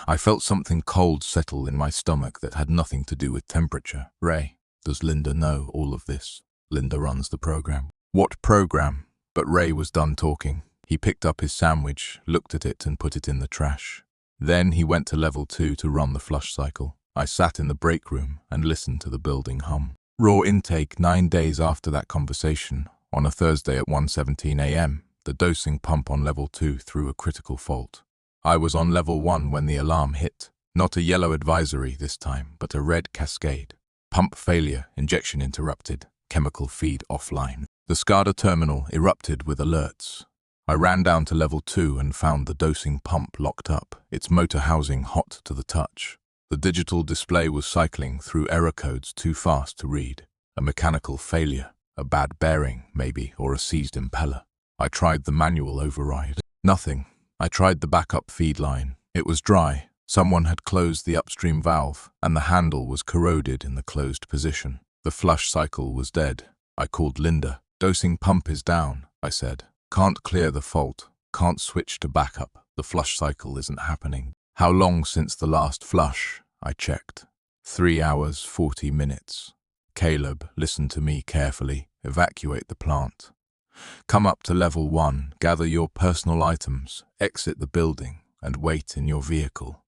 I felt something cold settle in my stomach that had nothing to do with temperature. Ray, does Linda know all of this? Linda runs the program. What program? But Ray was done talking. He picked up his sandwich, looked at it and put it in the trash. Then he went to level 2 to run the flush cycle. I sat in the break room and listened to the building hum. Raw intake 9 days after that conversation. On a Thursday at 1:17 a.m., the dosing pump on level 2 threw a critical fault. I was on level 1 when the alarm hit. Not a yellow advisory this time, but a red cascade. Pump failure, injection interrupted, chemical feed offline. The SCADA terminal erupted with alerts. I ran down to level 2 and found the dosing pump locked up, its motor housing hot to the touch. The digital display was cycling through error codes too fast to read. A mechanical failure, a bad bearing, maybe, or a seized impeller. I tried the manual override. Nothing. I tried the backup feed line. It was dry. Someone had closed the upstream valve, and the handle was corroded in the closed position. The flush cycle was dead. I called Linda. Dosing pump is down, I said. Can't clear the fault. Can't switch to backup. The flush cycle isn't happening. How long since the last flush? I checked. 3 hours, 40 minutes. Caleb, listen to me carefully. Evacuate the plant. Come up to level 1, gather your personal items, exit the building, and wait in your vehicle.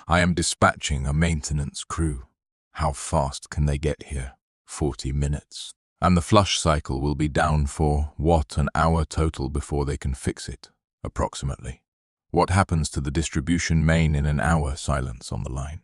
I am dispatching a maintenance crew. How fast can they get here? 40 minutes. And the flush cycle will be down for, what, an hour total before they can fix it, approximately. What happens to the distribution main in an hour? Silence on the line.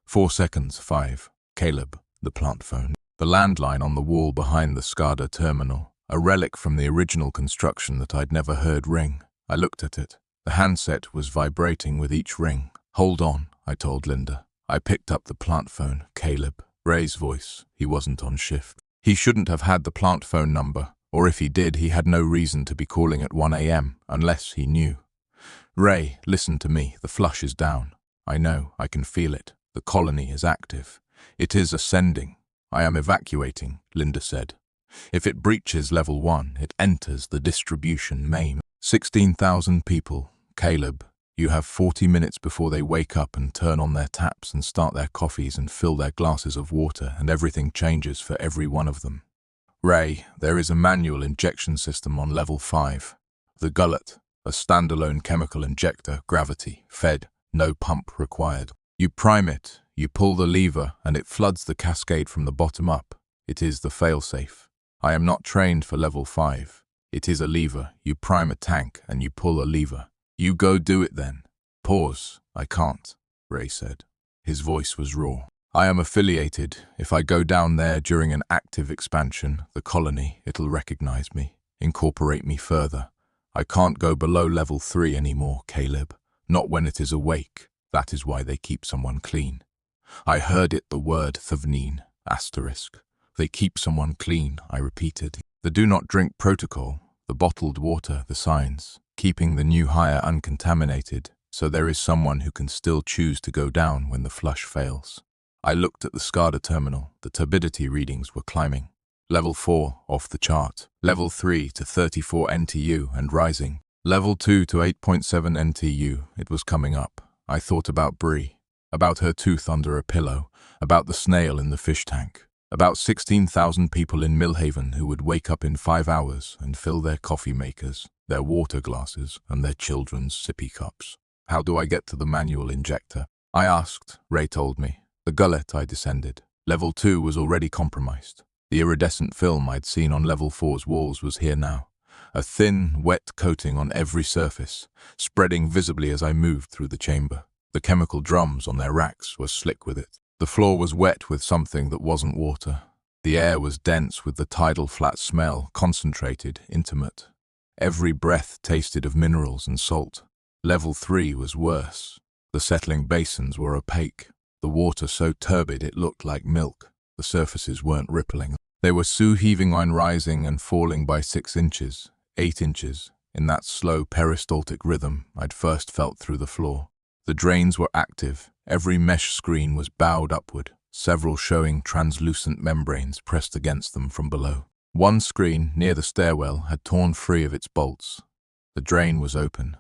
4 seconds, 5. Caleb, the plant phone. The landline on the wall behind the SCADA terminal, a relic from the original construction that I'd never heard ring. I looked at it. The handset was vibrating with each ring. Hold on, I told Linda. I picked up the plant phone. Caleb. Ray's voice. He wasn't on shift. He shouldn't have had the plant phone number, or if he did, he had no reason to be calling at 1 a.m. unless he knew. Ray, listen to me. The flush is down. I know. I can feel it. The colony is active. It is ascending. I am evacuating, Linda said. If it breaches level 1, it enters the distribution main. 16,000 people. Caleb, you have 40 minutes before they wake up and turn on their taps and start their coffees and fill their glasses of water, and everything changes for every one of them. Ray, there is a manual injection system on level 5. The gullet, a standalone chemical injector, gravity, fed, no pump required. You prime it, you pull the lever, and it floods the cascade from the bottom up. It is the failsafe. I am not trained for level 5. It is a lever. You prime a tank and you pull a lever. You go do it then. Pause. I can't, Ray said. His voice was raw. I am affiliated. If I go down there during an active expansion, the colony, it'll recognize me, incorporate me further. I can't go below level 3 anymore, Caleb. Not when it is awake. That is why they keep someone clean. I heard it, the word Thavneen, asterisk. They keep someone clean, I repeated. The do not drink protocol, the bottled water, the signs, keeping the new hire uncontaminated, so there is someone who can still choose to go down when the flush fails. I looked at the SCADA terminal. The turbidity readings were climbing. Level 4, off the chart. Level 3 to 34 NTU and rising. Level 2 to 8.7 NTU. It was coming up. I thought about Bree, about her tooth under a pillow, about the snail in the fish tank, about 16,000 people in Millhaven who would wake up in 5 hours and fill their coffee makers, their water glasses, and their children's sippy cups. How do I get to the manual injector? I asked. Ray told me. The gullet I descended. Level 2 was already compromised. The iridescent film I'd seen on Level 4's walls was here now. A thin, wet coating on every surface, spreading visibly as I moved through the chamber. The chemical drums on their racks were slick with it. The floor was wet with something that wasn't water. The air was dense with the tidal flat smell, concentrated, intimate. Every breath tasted of minerals and salt. Level 3 was worse. The settling basins were opaque. The water so turbid it looked like milk. The surfaces weren't rippling. They were heaving on, rising and falling by 6 inches, 8 inches, in that slow peristaltic rhythm I'd first felt through the floor. The drains were active. Every mesh screen was bowed upward, several showing translucent membranes pressed against them from below. One screen, near the stairwell, had torn free of its bolts. The drain was open.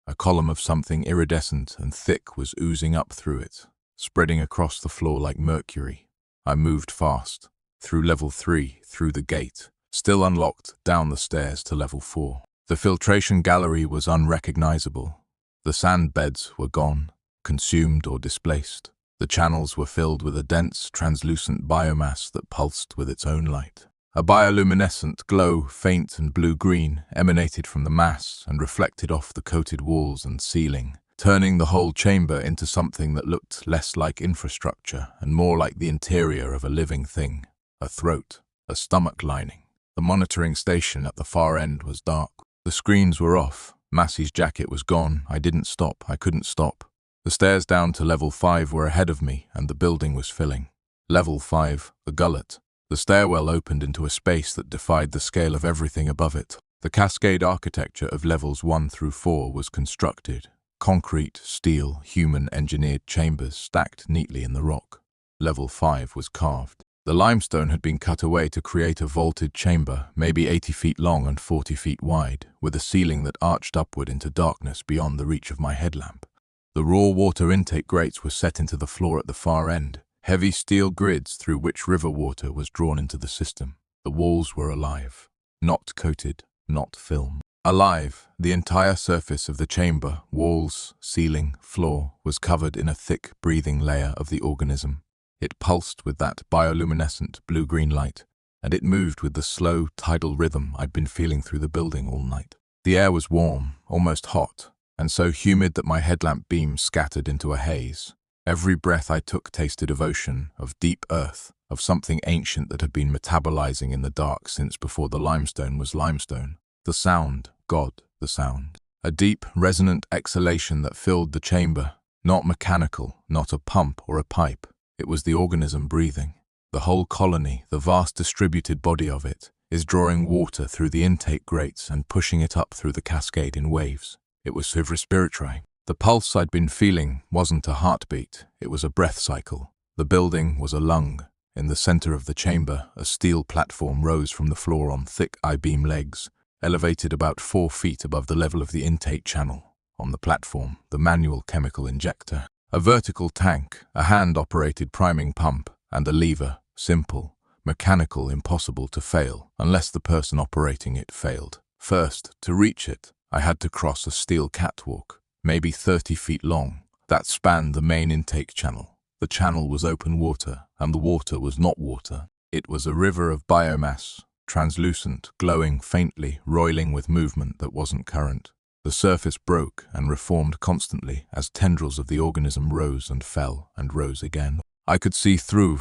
A column of something iridescent and thick was oozing up through it, spreading across the floor like mercury. I moved fast, through level 3, through the gate, still unlocked, down the stairs to level 4. The filtration gallery was unrecognizable. The sand beds were gone, consumed or displaced. The channels were filled with a dense, translucent biomass that pulsed with its own light. A bioluminescent glow, faint and blue-green, emanated from the mass and reflected off the coated walls and ceiling, turning the whole chamber into something that looked less like infrastructure and more like the interior of a living thing. A throat, a stomach lining. The monitoring station at the far end was dark. The screens were off. Massey's jacket was gone. I didn't stop. I couldn't stop. The stairs down to level 5 were ahead of me, and the building was filling. Level 5, the gullet. The stairwell opened into a space that defied the scale of everything above it. The cascade architecture of levels 1 through 4 was constructed. Concrete, steel, human-engineered chambers stacked neatly in the rock. Level 5 was carved. The limestone had been cut away to create a vaulted chamber, maybe 80 feet long and 40 feet wide, with a ceiling that arched upward into darkness beyond the reach of my headlamp. The raw water intake grates were set into the floor at the far end, heavy steel grids through which river water was drawn into the system. The walls were alive, not coated, not film. Alive, the entire surface of the chamber, walls, ceiling, floor, was covered in a thick, breathing layer of the organism. It pulsed with that bioluminescent blue-green light, and it moved with the slow, tidal rhythm I'd been feeling through the building all night. The air was warm, almost hot, and so humid that my headlamp beams scattered into a haze. Every breath I took tasted of ocean, of deep earth, of something ancient that had been metabolizing in the dark since before the limestone was limestone. The sound, God, the sound. A deep, resonant exhalation that filled the chamber. Not mechanical, not a pump or a pipe. It was the organism breathing. The whole colony, the vast distributed body of it, is drawing water through the intake grates and pushing it up through the cascade in waves. It was respiratory. The pulse I'd been feeling wasn't a heartbeat, it was a breath cycle. The building was a lung. In the center of the chamber, a steel platform rose from the floor on thick I-beam legs, elevated about 4 feet above the level of the intake channel. On the platform, the manual chemical injector. A vertical tank, a hand-operated priming pump, and a lever, simple, mechanical, impossible to fail, unless the person operating it failed. First, to reach it, I had to cross a steel catwalk, maybe 30 feet long, that spanned the main intake channel. The channel was open water, and the water was not water. It was a river of biomass, translucent, glowing faintly, roiling with movement that wasn't current. The surface broke and reformed constantly as tendrils of the organism rose and fell and rose again. I could see through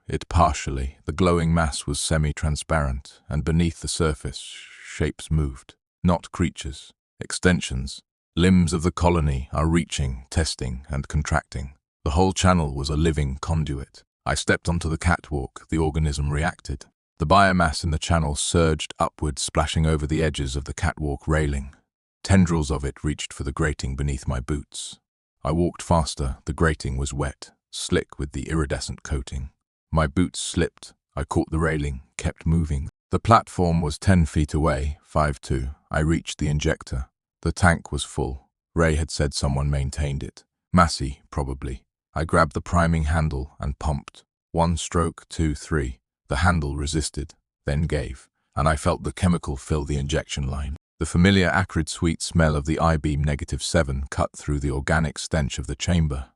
it partially. The glowing mass was semi-transparent, and beneath the surface, shapes moved. Not creatures, extensions. Limbs of the colony are reaching, testing, and contracting. The whole channel was a living conduit. I stepped onto the catwalk. The organism reacted. The biomass in the channel surged upward, splashing over the edges of the catwalk railing. Tendrils of it reached for the grating beneath my boots. I walked faster. The grating was wet, slick with the iridescent coating. My boots slipped. I caught the railing, kept moving. The platform was 10 feet away, 5'2". I reached the injector. The tank was full. Ray had said someone maintained it. Massey, probably. I grabbed the priming handle and pumped. 1 stroke, 2, 3. The handle resisted, then gave, and I felt the chemical fill the injection line. The familiar acrid sweet smell of the I-beam -7 cut through the organic stench of the chamber.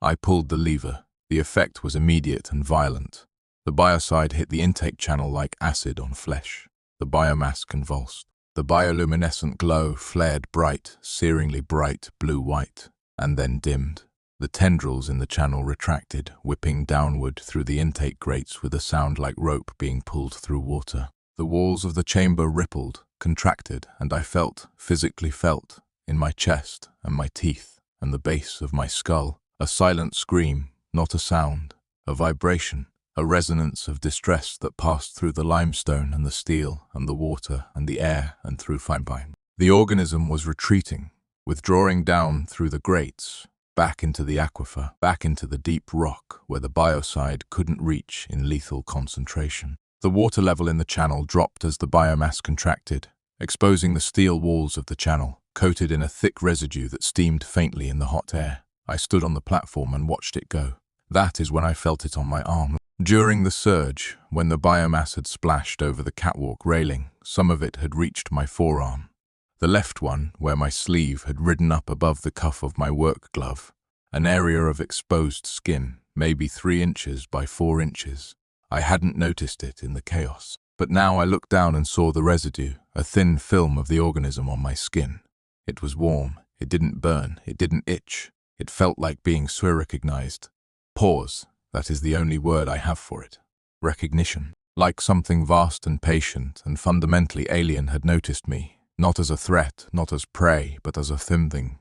I pulled the lever. The effect was immediate and violent. The biocide hit the intake channel like acid on flesh. The biomass convulsed. The bioluminescent glow flared bright, searingly bright blue-white, and then dimmed. The tendrils in the channel retracted, whipping downward through the intake grates with a sound like rope being pulled through water. The walls of the chamber rippled, contracted, and I felt, physically felt, in my chest and my teeth and the base of my skull, a silent scream, not a sound, a vibration, a resonance of distress that passed through the limestone and the steel and the water and the air and through fibine. The organism was retreating, withdrawing down through the grates, back into the aquifer, back into the deep rock where the biocide couldn't reach in lethal concentration. The water level in the channel dropped as the biomass contracted, exposing the steel walls of the channel, coated in a thick residue that steamed faintly in the hot air. I stood on the platform and watched it go. That is when I felt it on my arm. During the surge, when the biomass had splashed over the catwalk railing, some of it had reached my forearm. The left one, where my sleeve had ridden up above the cuff of my work glove, an area of exposed skin, maybe 3 inches by 4 inches. I hadn't noticed it in the chaos, but now I looked down and saw the residue, a thin film of the organism on my skin. It was warm, it didn't burn, it didn't itch. It felt like being recognized. Pause, that is the only word I have for it. Recognition. Like something vast and patient and fundamentally alien had noticed me, not as a threat, not as prey, but as a thin thing.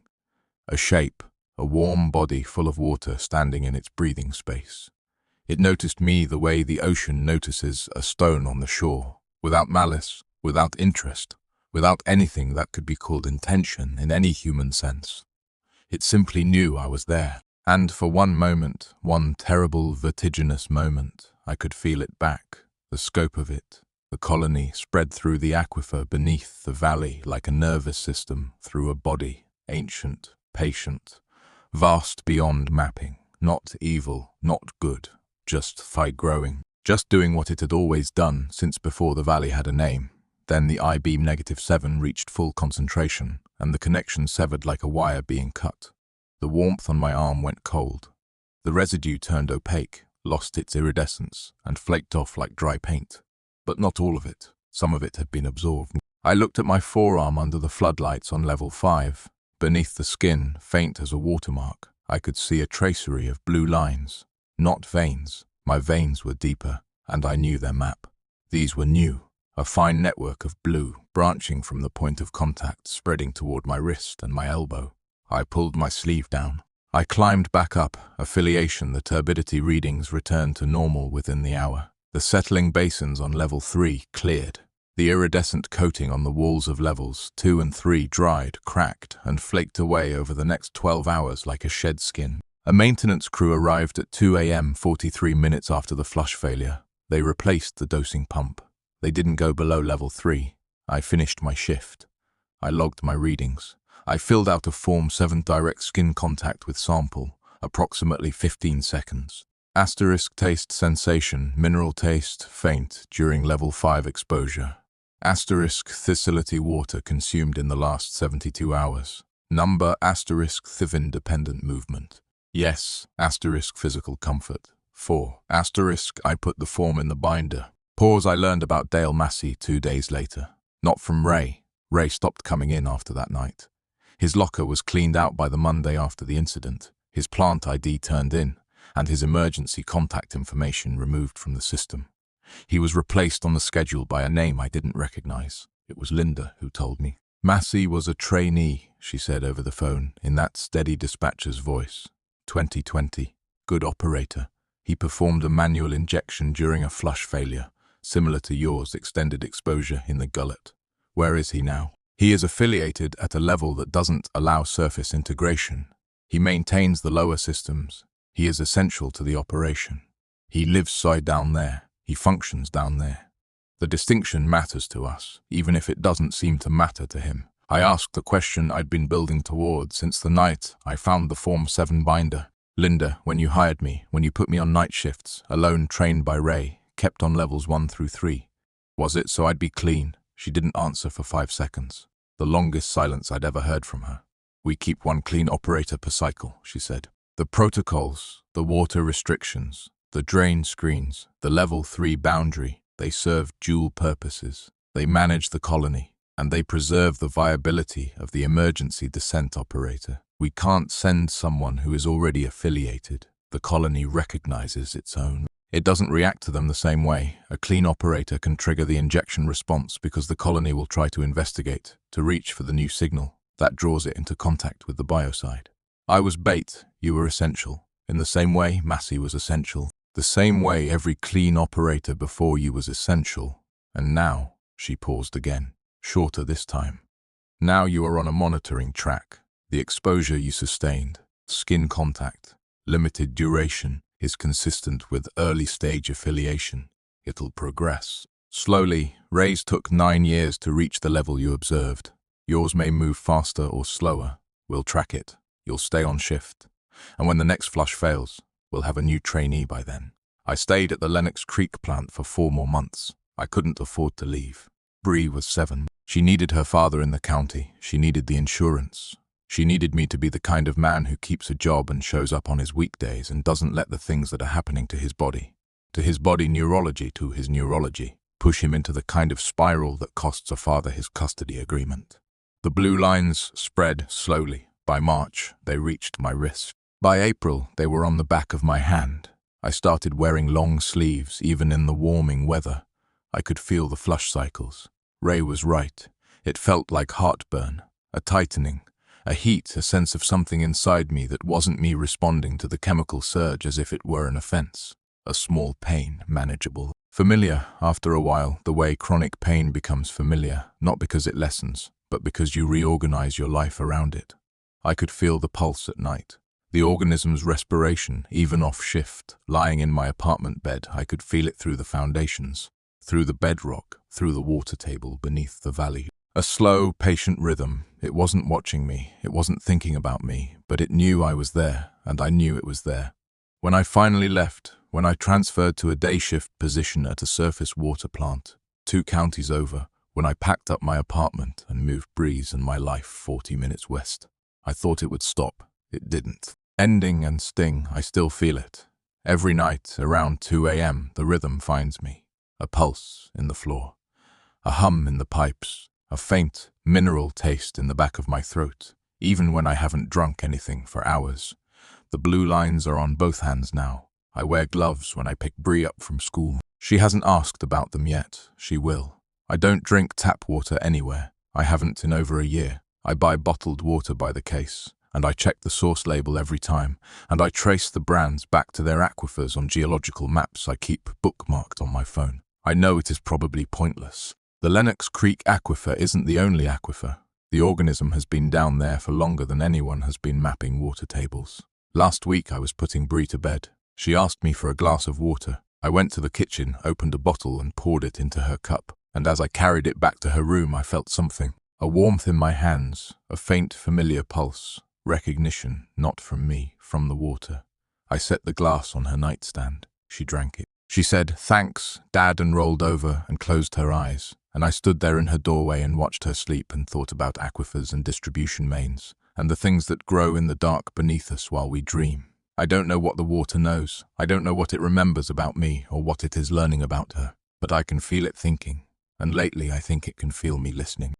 A shape, a warm body full of water standing in its breathing space. It noticed me the way the ocean notices a stone on the shore, without malice, without interest, without anything that could be called intention in any human sense. It simply knew I was there, and for one moment, one terrible, vertiginous moment, I could feel it back, the scope of it, the colony spread through the aquifer beneath the valley like a nervous system through a body, ancient, patient, vast beyond mapping, not evil, not good, just growing, just doing what it had always done since before the valley had a name. Then the I-beam -7 reached full concentration, and the connection severed like a wire being cut. The warmth on my arm went cold. The residue turned opaque, lost its iridescence, and flaked off like dry paint. But not all of it. Some of it had been absorbed. I looked at my forearm under the floodlights on level 5. Beneath the skin, faint as a watermark, I could see a tracery of blue lines, not veins. My veins were deeper, and I knew their map. These were new, a fine network of blue, branching from the point of contact, spreading toward my wrist and my elbow. I pulled my sleeve down. I climbed back up, affiliation. The turbidity readings returned to normal within the hour. The settling basins on level 3 cleared. The iridescent coating on the walls of levels 2 and 3 dried, cracked, and flaked away over the next 12 hours like a shed skin. A maintenance crew arrived at 2 a.m. 43 minutes after the flush failure. They replaced the dosing pump. They didn't go below level 3. I finished my shift. I logged my readings. I filled out a Form 7 direct skin contact with sample, approximately 15 seconds. Asterisk taste sensation, mineral taste, faint, during level 5 exposure. Asterisk facility water consumed in the last 72 hours. Number asterisk thivin dependent movement. Yes, asterisk physical comfort. 4. Asterisk I put the form in the binder. Pause. I learned about Dale Massey 2 days later. Not from Ray. Ray stopped coming in after that night. His locker was cleaned out by the Monday after the incident, his plant ID turned in, and his emergency contact information removed from the system. He was replaced on the schedule by a name I didn't recognize. It was Linda who told me. Massey was a trainee, she said over the phone, in that steady dispatcher's voice. 2020. Good operator. He performed a manual injection during a flush failure, similar to yours, extended exposure in the gullet. Where is he now? He is affiliated at a level that doesn't allow surface integration. He maintains the lower systems. He is essential to the operation. He lives side down there. He functions down there. The distinction matters to us, even if it doesn't seem to matter to him. I asked the question I'd been building toward since the night I found the Form 7 binder. Linda, when you hired me, when you put me on night shifts, alone trained by Ray, kept on levels 1 through 3. Was it so I'd be clean? She didn't answer for 5 seconds. The longest silence I'd ever heard from her. We keep 1 clean operator per cycle, she said. The protocols, the water restrictions, the drain screens, the level 3 boundary, they serve dual purposes. They manage the colony, and they preserve the viability of the emergency descent operator. We can't send someone who is already affiliated. The colony recognizes its own. It doesn't react to them the same way. A clean operator can trigger the injection response because the colony will try to investigate, to reach for the new signal. That draws it into contact with the biocide. I was bait, you were essential. In the same way, Massey was essential. The same way every clean operator before you was essential. And now, she paused again, shorter this time. Now you are on a monitoring track. The exposure you sustained, skin contact, limited duration, is consistent with early-stage affiliation. It'll progress. Slowly, Ray's took 9 years to reach the level you observed. Yours may move faster or slower. We'll track it. You'll stay on shift. And when the next flush fails, we'll have a new trainee by then. I stayed at the Lenox Creek plant for 4 more months. I couldn't afford to leave. Bree was 7. She needed her father in the county. She needed the insurance. She needed me to be the kind of man who keeps a job and shows up on his weekdays and doesn't let the things that are happening to his body neurology, push him into the kind of spiral that costs a father his custody agreement. The blue lines spread slowly. By March, they reached my wrist. By April, they were on the back of my hand. I started wearing long sleeves, even in the warming weather. I could feel the flush cycles. Ray was right. It felt like heartburn, a tightening, a heat, a sense of something inside me that wasn't me responding to the chemical surge as if it were an offense. A small pain, manageable. Familiar, after a while, the way chronic pain becomes familiar, not because it lessens, but because you reorganize your life around it. I could feel the pulse at night. The organism's respiration, even off shift. Lying in my apartment bed, I could feel it through the foundations, through the bedrock, through the water table beneath the valley. A slow, patient rhythm. It wasn't watching me, it wasn't thinking about me, but it knew I was there, and I knew it was there. When I finally left, when I transferred to a day shift position at a surface water plant, 2 counties over, when I packed up my apartment and moved Breeze and my life 40 minutes west, I thought it would stop. It didn't. Ending and sting, I still feel it. Every night, around 2 a.m., the rhythm finds me. A pulse in the floor, a hum in the pipes, a faint, mineral taste in the back of my throat, even when I haven't drunk anything for hours. The blue lines are on both hands now. I wear gloves when I pick Brie up from school. She hasn't asked about them yet. She will. I don't drink tap water anywhere. I haven't in over a year. I buy bottled water by the case, and I check the source label every time, and I trace the brands back to their aquifers on geological maps I keep bookmarked on my phone. I know it is probably pointless. The Lennox Creek aquifer isn't the only aquifer. The organism has been down there for longer than anyone has been mapping water tables. Last week I was putting Brie to bed. She asked me for a glass of water. I went to the kitchen, opened a bottle and poured it into her cup, and as I carried it back to her room I felt something. A warmth in my hands, a faint familiar pulse, recognition, not from me, from the water. I set the glass on her nightstand. She drank it. She said, "Thanks, Dad," and rolled over and closed her eyes, and I stood there in her doorway and watched her sleep and thought about aquifers and distribution mains, and the things that grow in the dark beneath us while we dream. I don't know what the water knows. I don't know what it remembers about me or what it is learning about her, but I can feel it thinking, and lately I think it can feel me listening.